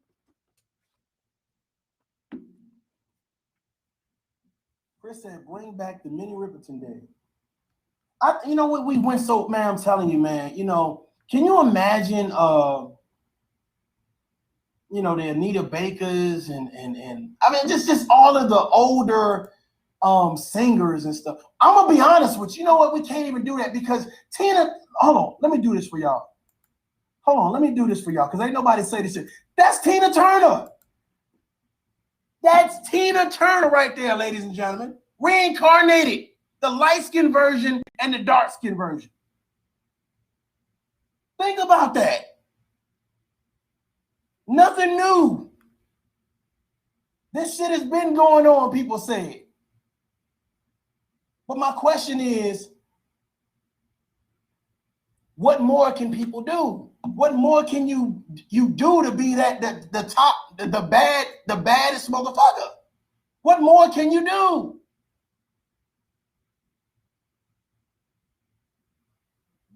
Chris said, "Bring back the Minnie Riperton day." You know what? We went so, man. I'm telling you, man. Can you imagine? The Anita Bakers and I mean, just all of the older singers and stuff. I'm gonna be honest with you. You know what? We can't even do that because Tina. Hold on, let me do this for y'all. Hold on, let me do this for y'all because ain't nobody say this shit. That's Tina Turner. That's Tina Turner right there, ladies and gentlemen. Reincarnated. The light-skinned version and the dark-skinned version. Think about that. Nothing new. This shit has been going on, people say it. But my question is, what more can people do? What more can you do to be the top, the baddest motherfucker? What more can you do?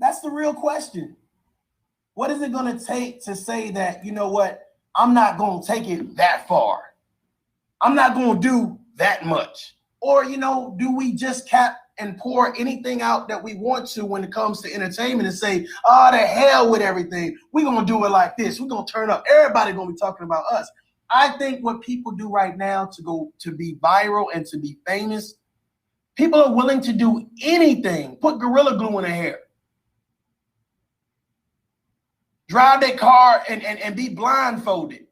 That's the real question. What is it going to take to say that, you know what, I'm not going to take it that far. I'm not going to do that much. Or, do we just cap and pour anything out that we want to when it comes to entertainment and say, oh, the hell with everything. We're going to do it like this. We're going to turn up. Everybody going to be talking about us. I think what people do right now to be viral and to be famous, people are willing to do anything. Put Gorilla Glue in their hair. Drive their car and be blindfolded.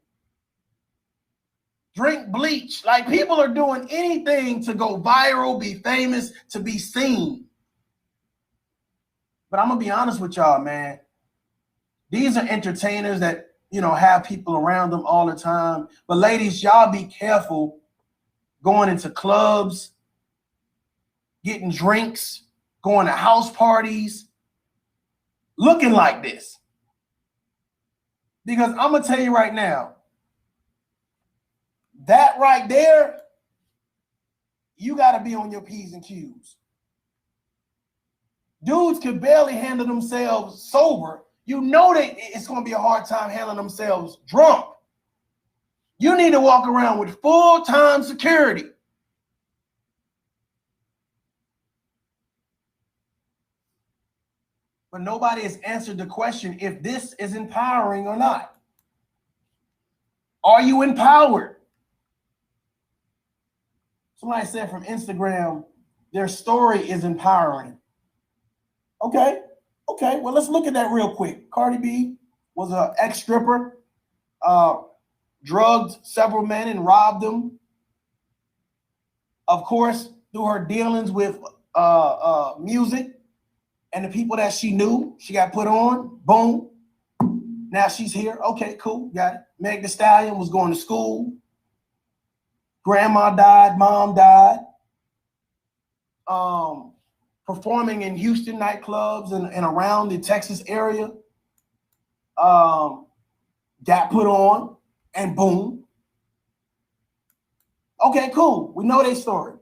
Drink bleach. Like, people are doing anything to go viral, be famous, to be seen. But I'm going to be honest with y'all, man. These are entertainers that, have people around them all the time. But ladies, y'all be careful going into clubs, getting drinks, going to house parties, looking like this. Because I'm going to tell you right now, that right there, you got to be on your P's and Q's. Dudes could barely handle themselves sober. You know that it's going to be a hard time handling themselves drunk. You need to walk around with full-time security. But nobody has answered the question if this is empowering or not. Are you empowered? Somebody said from Instagram, their story is empowering. Okay, well, let's look at that real quick. Cardi B was an ex-stripper, drugged several men and robbed them. Of course, through her dealings with music and the people that she knew, she got put on, boom. Now she's here. Okay, cool, got it. Meg Thee Stallion was going to school. Grandma died, mom died. Performing in Houston nightclubs and around the Texas area. got put on, and boom. Okay, cool. We know their story.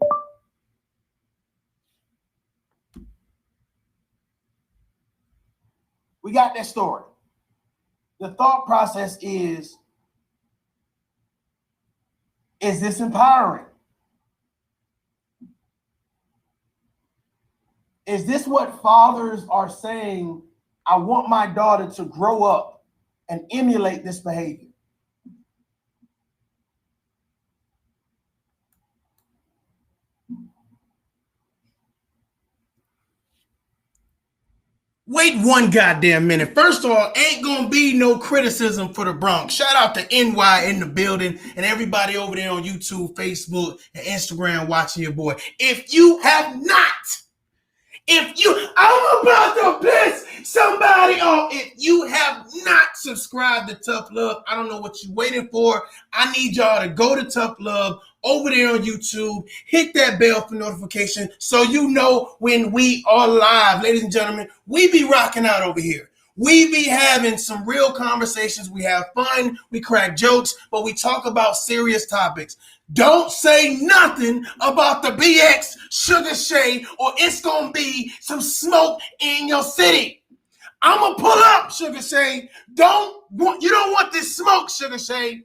We got that story. The thought process is this empowering? Is this what fathers are saying? I want my daughter to grow up and emulate this behavior. Wait one goddamn minute. First of all, ain't gonna be no criticism for the Bronx. Shout out to NY in the building and everybody over there on YouTube, Facebook, and Instagram watching your boy. If you have not, I'm about to piss somebody off. If you have not subscribed to Tough Love, I don't know what you're waiting for. I need y'all to go to Tough Love over there on YouTube, hit that bell for notification so you know when we are live. Ladies and gentlemen, we be rocking out over here. We be having some real conversations. We have fun. We crack jokes, but we talk about serious topics. Don't say nothing about the BX Sugar Shade or it's going to be some smoke in your city. I'm going to pull up, Sugar Shade. You don't want this smoke, Sugar Shade.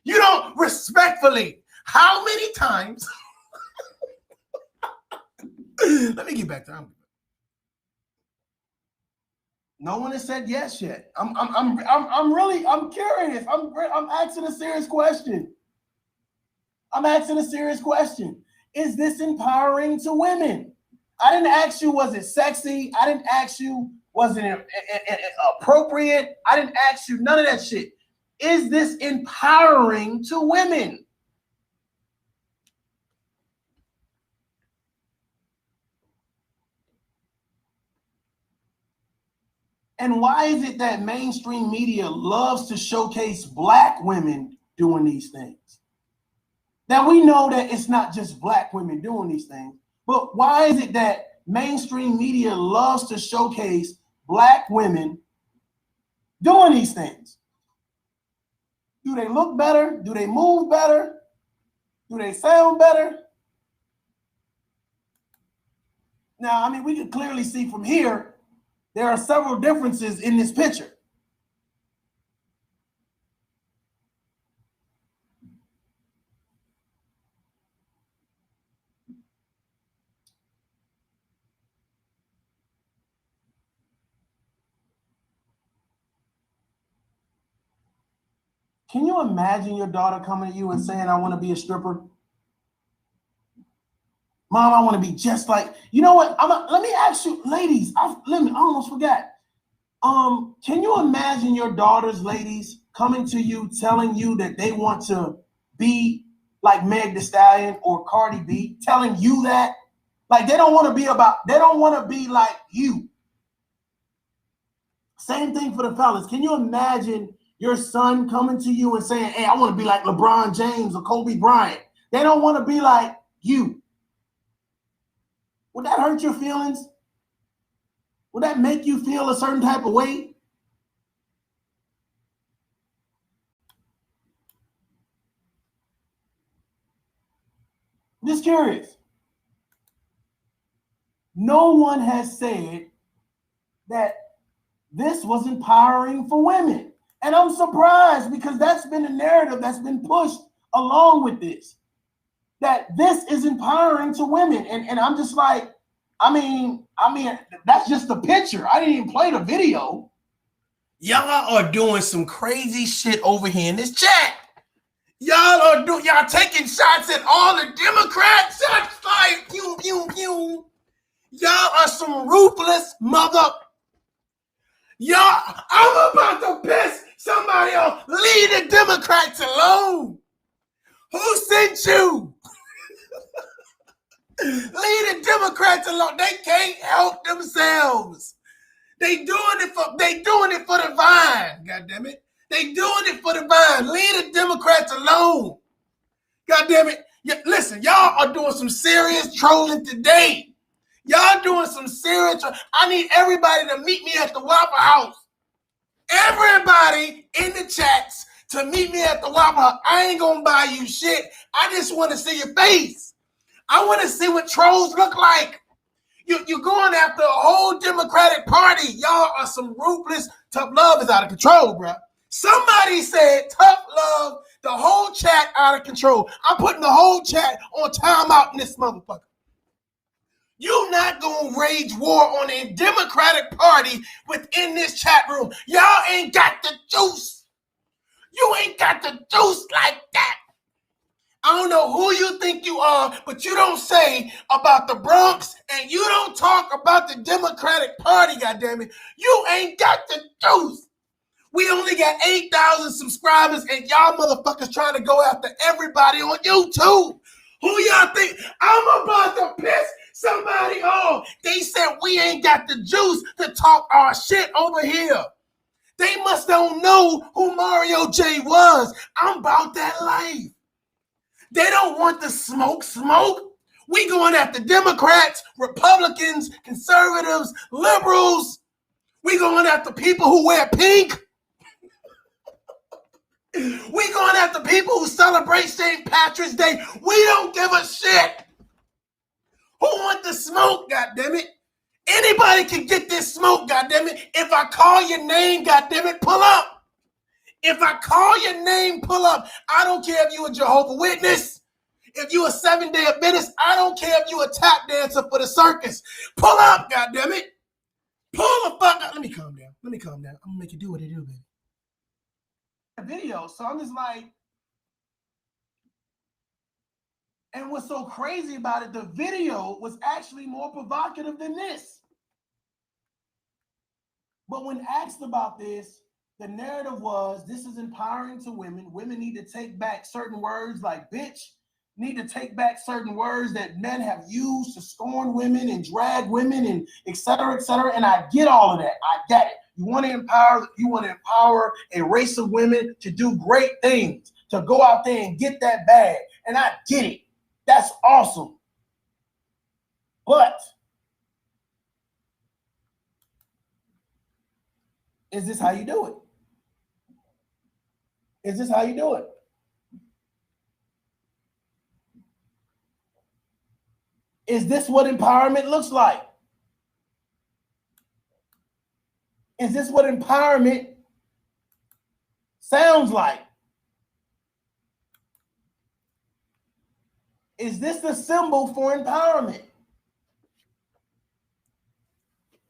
You don't respectfully. How many times? Let me get back to that. No one has said yes yet. I'm curious. I'm asking a serious question. Is this empowering to women? I didn't ask you, was it sexy? I didn't ask you, was it appropriate? I didn't ask you none of that shit. Is this empowering to women? And why is it that mainstream media loves to showcase Black women doing these things? Now, we know that it's not just Black women doing these things, but why is it that mainstream media loves to showcase Black women doing these things? Do they look better? Do they move better? Do they sound better? Now, I mean, we can clearly see from here, there are several differences in this picture. Can you imagine your daughter coming to you and saying, I want to be a stripper? Mom, I want to be just like, you know what? Let me ask you, ladies, I almost forgot. Can you imagine your daughters, ladies, coming to you, telling you that they want to be like Meg Thee Stallion or Cardi B, telling you that? Like they don't want to be like you. Same thing for the fellas. Can you imagine your son coming to you and saying, hey, I want to be like LeBron James or Kobe Bryant? They don't want to be like you. Would that hurt your feelings? Would that make you feel a certain type of way? I'm just curious. No one has said that this was empowering for women. And I'm surprised because that's been a narrative that's been pushed along with this, that this is empowering to women. And I'm just like, I mean, that's just the picture. I didn't even play the video. Y'all are doing some crazy shit over here in this chat. Y'all taking shots at all the Democrats. Shots like pew, pew, pew. Y'all are some ruthless mother. Y'all, I'm about to piss somebody off. Leave the Democrats alone. Who sent you? Leave the Democrats alone. They can't help themselves. They doing it for the vine. God damn it. They doing it for the vine. Leave the Democrats alone. God damn it. Listen, y'all are doing some serious trolling today. Y'all doing some serious. I need everybody to meet me at the Waffle House. everybody in the chats to meet me at the WAP. I ain't gonna buy you shit. I just want to see your face. I want to see what trolls look like. You're going after a whole Democratic Party. Y'all are some ruthless. Tough Love is out of control, bro. Somebody said Tough Love, the whole chat out of control. I'm putting the whole chat on timeout in this motherfucker. You're not going to rage war on a Democratic Party within this chat room. Y'all ain't got the juice. You ain't got the juice like that. I don't know who you think you are, but you don't say about the Bronx and you don't talk about the Democratic Party, goddammit. You ain't got the juice. We only got 8,000 subscribers and y'all motherfuckers trying to go after everybody on YouTube. Who y'all think? I'm about to piss somebody off. They said we ain't got the juice to talk our shit over here. They must don't know who Mario J was. I'm about that life. They don't want the smoke. We going after Democrats, Republicans, conservatives, liberals. We going after people who wear pink. We going after people who celebrate St. Patrick's Day. We don't give a shit. Who want the smoke, goddammit? Anybody can get this smoke, goddammit. If I call your name, goddammit, pull up. If I call your name, pull up. I don't care if you a Jehovah's Witness. If you a 7-Day Adventist, I don't care if you a tap dancer for the circus. Pull up, goddammit. Pull the fuck up. Let me calm down. I'm gonna make it do what it do, baby. Video, so I'm just like, and what's so crazy about it, the video was actually more provocative than this. But when asked about this, the narrative was, this is empowering to women. Women need to take back certain words like bitch, need to take back certain words that men have used to scorn women and drag women and et cetera, et cetera. And I get all of that. I get it. You want to empower a race of women to do great things, to go out there and get that bag. And I get it. That's awesome. But is this how you do it? Is this how you do it? Is this what empowerment looks like? Is this what empowerment sounds like? Is this the symbol for empowerment?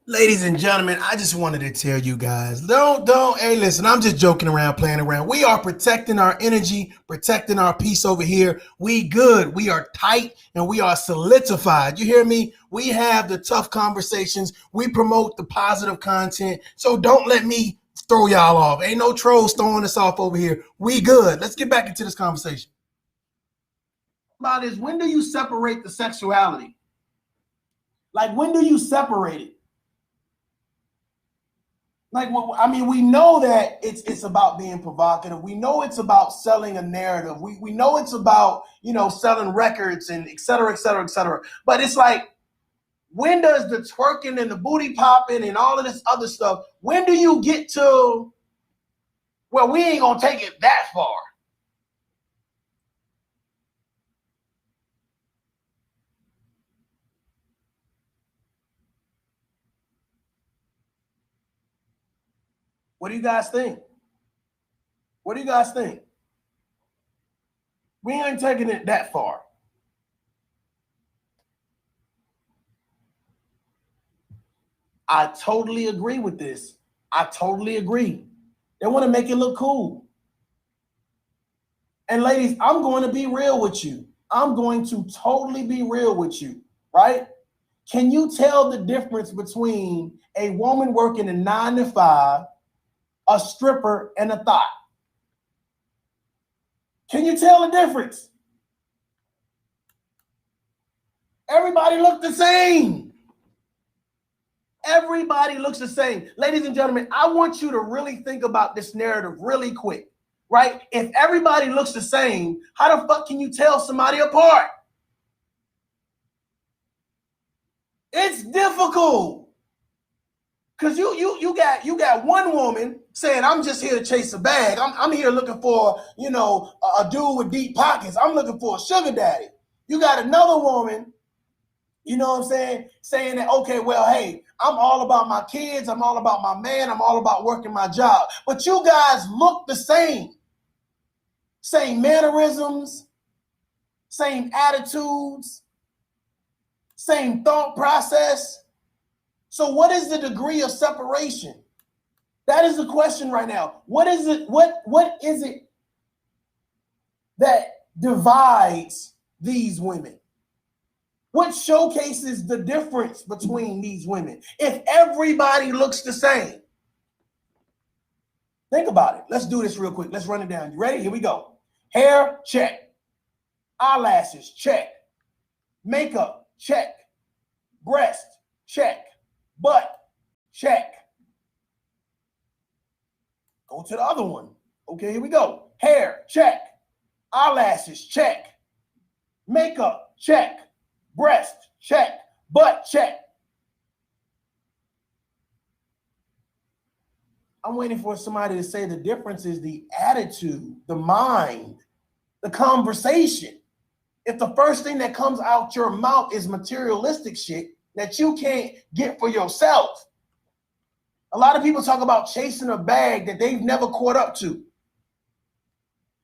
Ladies and gentlemen, I just wanted to tell you guys, hey, listen, I'm just joking around, playing around. We are protecting our energy, protecting our peace over here. We good, we are tight, and we are solidified. You hear me? We have the tough conversations. We promote the positive content. So don't let me throw y'all off. Ain't no trolls throwing us off over here. We good. Let's get back into this conversation. About is, when do you separate the sexuality? Like, when do you separate it? Like, well, I mean, we know that it's about being provocative. We know it's about selling a narrative. We know it's about, selling records and et cetera, et cetera, et cetera. But it's like, when does the twerking and the booty popping and all of this other stuff, when do you get to, well, we ain't gonna take it that far? What do you guys think? What do you guys think? We ain't taking it that far. I totally agree with this. I totally agree. They want to make it look cool. And ladies, I'm going to be real with you. I'm going to totally be real with you, right? Can you tell the difference between a woman working a 9 to 5, a stripper, and a thought? Can you tell the difference? Everybody look the same. Everybody looks the same. Ladies and gentlemen, I want you to really think about this narrative really quick, right? If everybody looks the same, how the fuck can you tell somebody apart? It's difficult. Because you got one woman saying, I'm just here to chase a bag. I'm here looking for, a dude with deep pockets. I'm looking for a sugar daddy. You got another woman, you know what I'm saying, saying that, okay, well, hey, I'm all about my kids. I'm all about my man. I'm all about working my job. But you guys look the same. Same mannerisms, same attitudes, same thought process. So what is the degree of separation? That is the question right now. What is it? What is it that divides these women? What showcases the difference between these women? If everybody looks the same. Think about it. Let's do this real quick. Let's run it down. You ready? Here we go. Hair, check. Eyelashes, check. Makeup, check. Breast, check. Butt, check. Go to the other one. Okay, here we go. Hair, check. Eyelashes, check. Makeup, check. Breast, check. Butt, check. I'm waiting for somebody to say the difference is the attitude, the mind, the conversation. If the first thing that comes out your mouth is materialistic shit that you can't get for yourself. A lot of people talk about chasing a bag that they've never caught up to.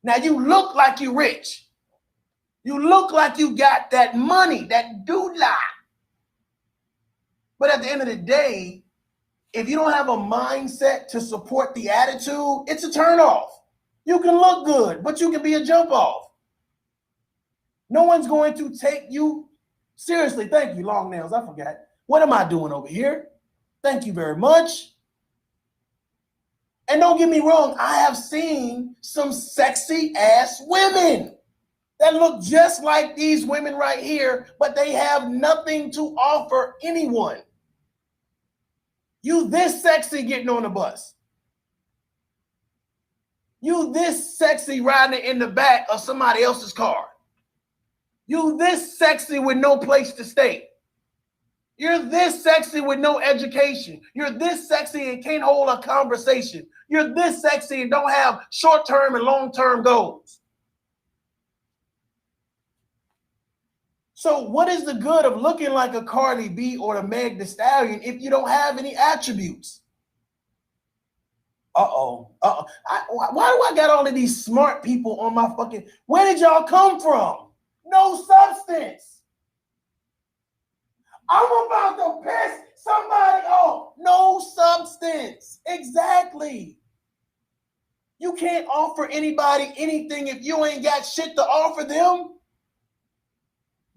Now you look like you're rich. You look like you got that money, that doodlah. But at the end of the day, if you don't have a mindset to support the attitude, it's a turnoff. You can look good, but you can be a jump off. No one's going to take you seriously. Thank you, long nails. I forgot. What am I doing over here? Thank you very much. And don't get me wrong, I have seen some sexy ass women that look just like these women right here, but they have nothing to offer anyone. You this sexy getting on the bus. You this sexy riding in the back of somebody else's car. You this sexy with no place to stay. You're this sexy with no education. You're this sexy and can't hold a conversation. You're this sexy and don't have short-term and long-term goals. So what is the good of looking like a Cardi B or a Meg Thee Stallion if you don't have any attributes? Why do I got all of these smart people on my fucking... Where did y'all come from? No substance. I'm about to piss somebody off. No substance. Exactly. You can't offer anybody anything if you ain't got shit to offer them.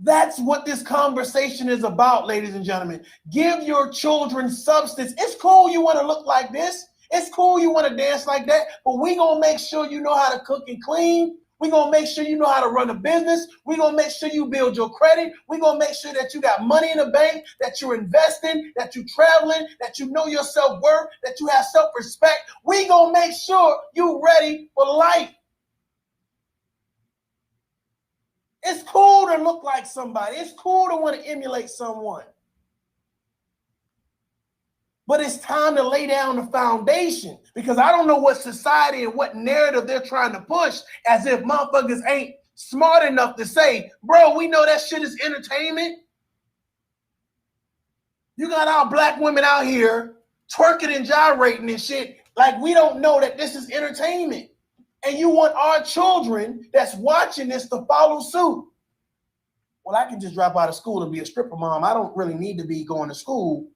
That's what this conversation is about, ladies and gentlemen. Give your children substance. It's cool you want to look like this. It's cool you want to dance like that, but we going to make sure you know how to cook and clean. We going to make sure you know how to run a business. We going to make sure you build your credit. We going to make sure that you got money in the bank, that you're investing, that you're traveling, that you know your self-worth, that you have self-respect. We going to make sure you're ready for life. It's cool to look like somebody. It's cool to want to emulate someone. But it's time to lay down the foundation, because I don't know what society and what narrative they're trying to push, as if motherfuckers ain't smart enough to say, bro, we know that shit is entertainment. You got our black women out here twerking and gyrating and shit like we don't know that this is entertainment. And you want our children that's watching this to follow suit. Well, I can just drop out of school and be a stripper mom. I don't really need to be going to school.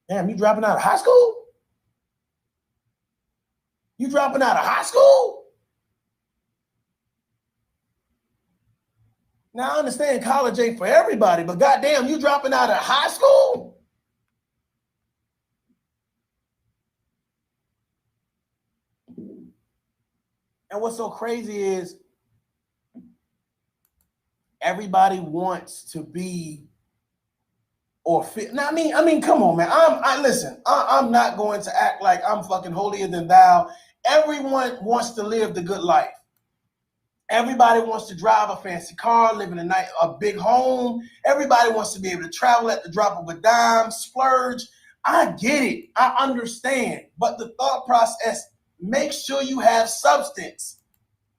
Damn, you dropping out of high school? You dropping out of high school? Now, I understand college ain't for everybody, but goddamn, you dropping out of high school? And what's so crazy is everybody wants to be or fit. Now, I mean, come on, man. I'm not going to act like I'm fucking holier than thou. Everyone wants to live the good life. Everybody wants to drive a fancy car, live in a big home. Everybody wants to be able to travel at the drop of a dime, splurge. I get it. I understand. But the thought process, make sure you have substance.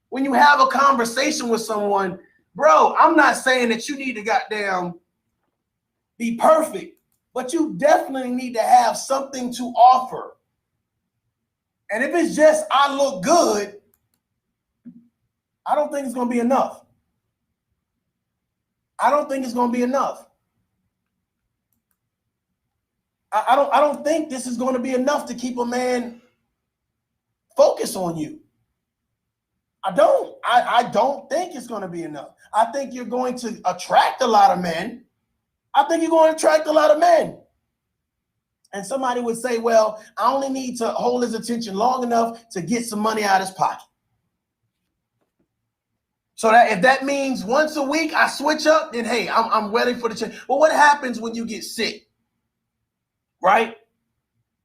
When you have a conversation with someone, bro, I'm not saying that you need to goddamn be perfect, but you definitely need to have something to offer. And if it's just I look good, I don't think it's going to be enough. I don't think it's going to be enough. I don't think this is going to be enough to keep a man focused on you. I don't think it's going to be enough. I think you're going to attract a lot of men. I think you're going to attract a lot of men. And somebody would say, well, I only need to hold his attention long enough to get some money out of his pocket. So that if that means once a week I switch up, then hey, I'm ready for the change. But what happens when you get sick, right?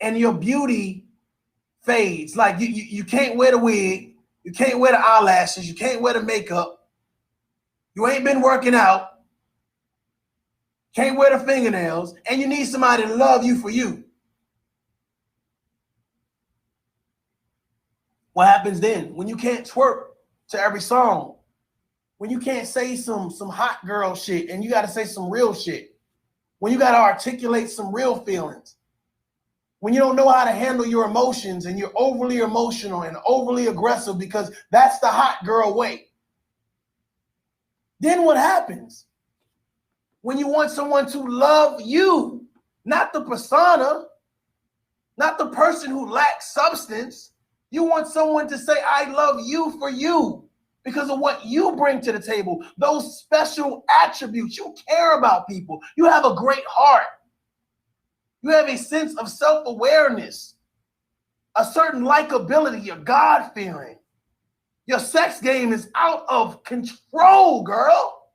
And your beauty fades. Like you can't wear the wig, you can't wear the eyelashes, you can't wear the makeup. You ain't been working out, can't wear the fingernails, and you need somebody to love you for you. What happens then? When you can't twerk to every song, when you can't say some hot girl shit and you got to say some real shit, when you got to articulate some real feelings, when you don't know how to handle your emotions and you're overly emotional and overly aggressive because that's the hot girl way. Then what happens? When you want someone to love you, not the persona, not the person who lacks substance. You want someone to say, I love you for you because of what you bring to the table, those special attributes. You care about people. You have a great heart. You have a sense of self-awareness, a certain likability, you're God-fearing. Your sex game is out of control, girl.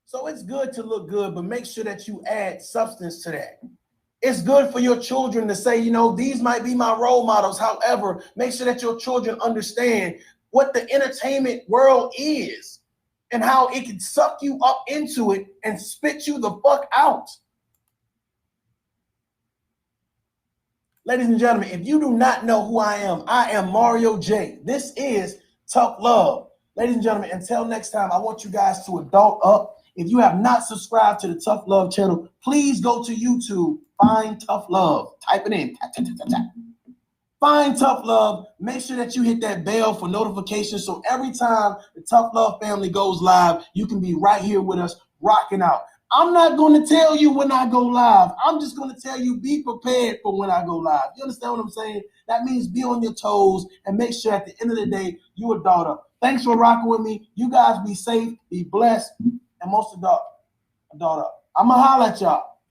So it's good to look good, but make sure that you add substance to that. It's good for your children to say, these might be my role models. However, make sure that your children understand what the entertainment world is and how it can suck you up into it and spit you the fuck out. Ladies and gentlemen, if you do not know who I am Mario J. This is Tough Love. Ladies and gentlemen, until next time, I want you guys to adult up. If you have not subscribed to the Tough Love channel, please go to YouTube, find Tough Love. Type it in. Tap, tap, tap, tap. Find Tough Love. Make sure that you hit that bell for notifications so every time the Tough Love family goes live, you can be right here with us, rocking out. I'm not going to tell you when I go live. I'm just going to tell you be prepared for when I go live. You understand what I'm saying? That means be on your toes and make sure at the end of the day, you adult up. Thanks for rocking with me. You guys be safe, be blessed, and most adult up. I'm going to holler at y'all.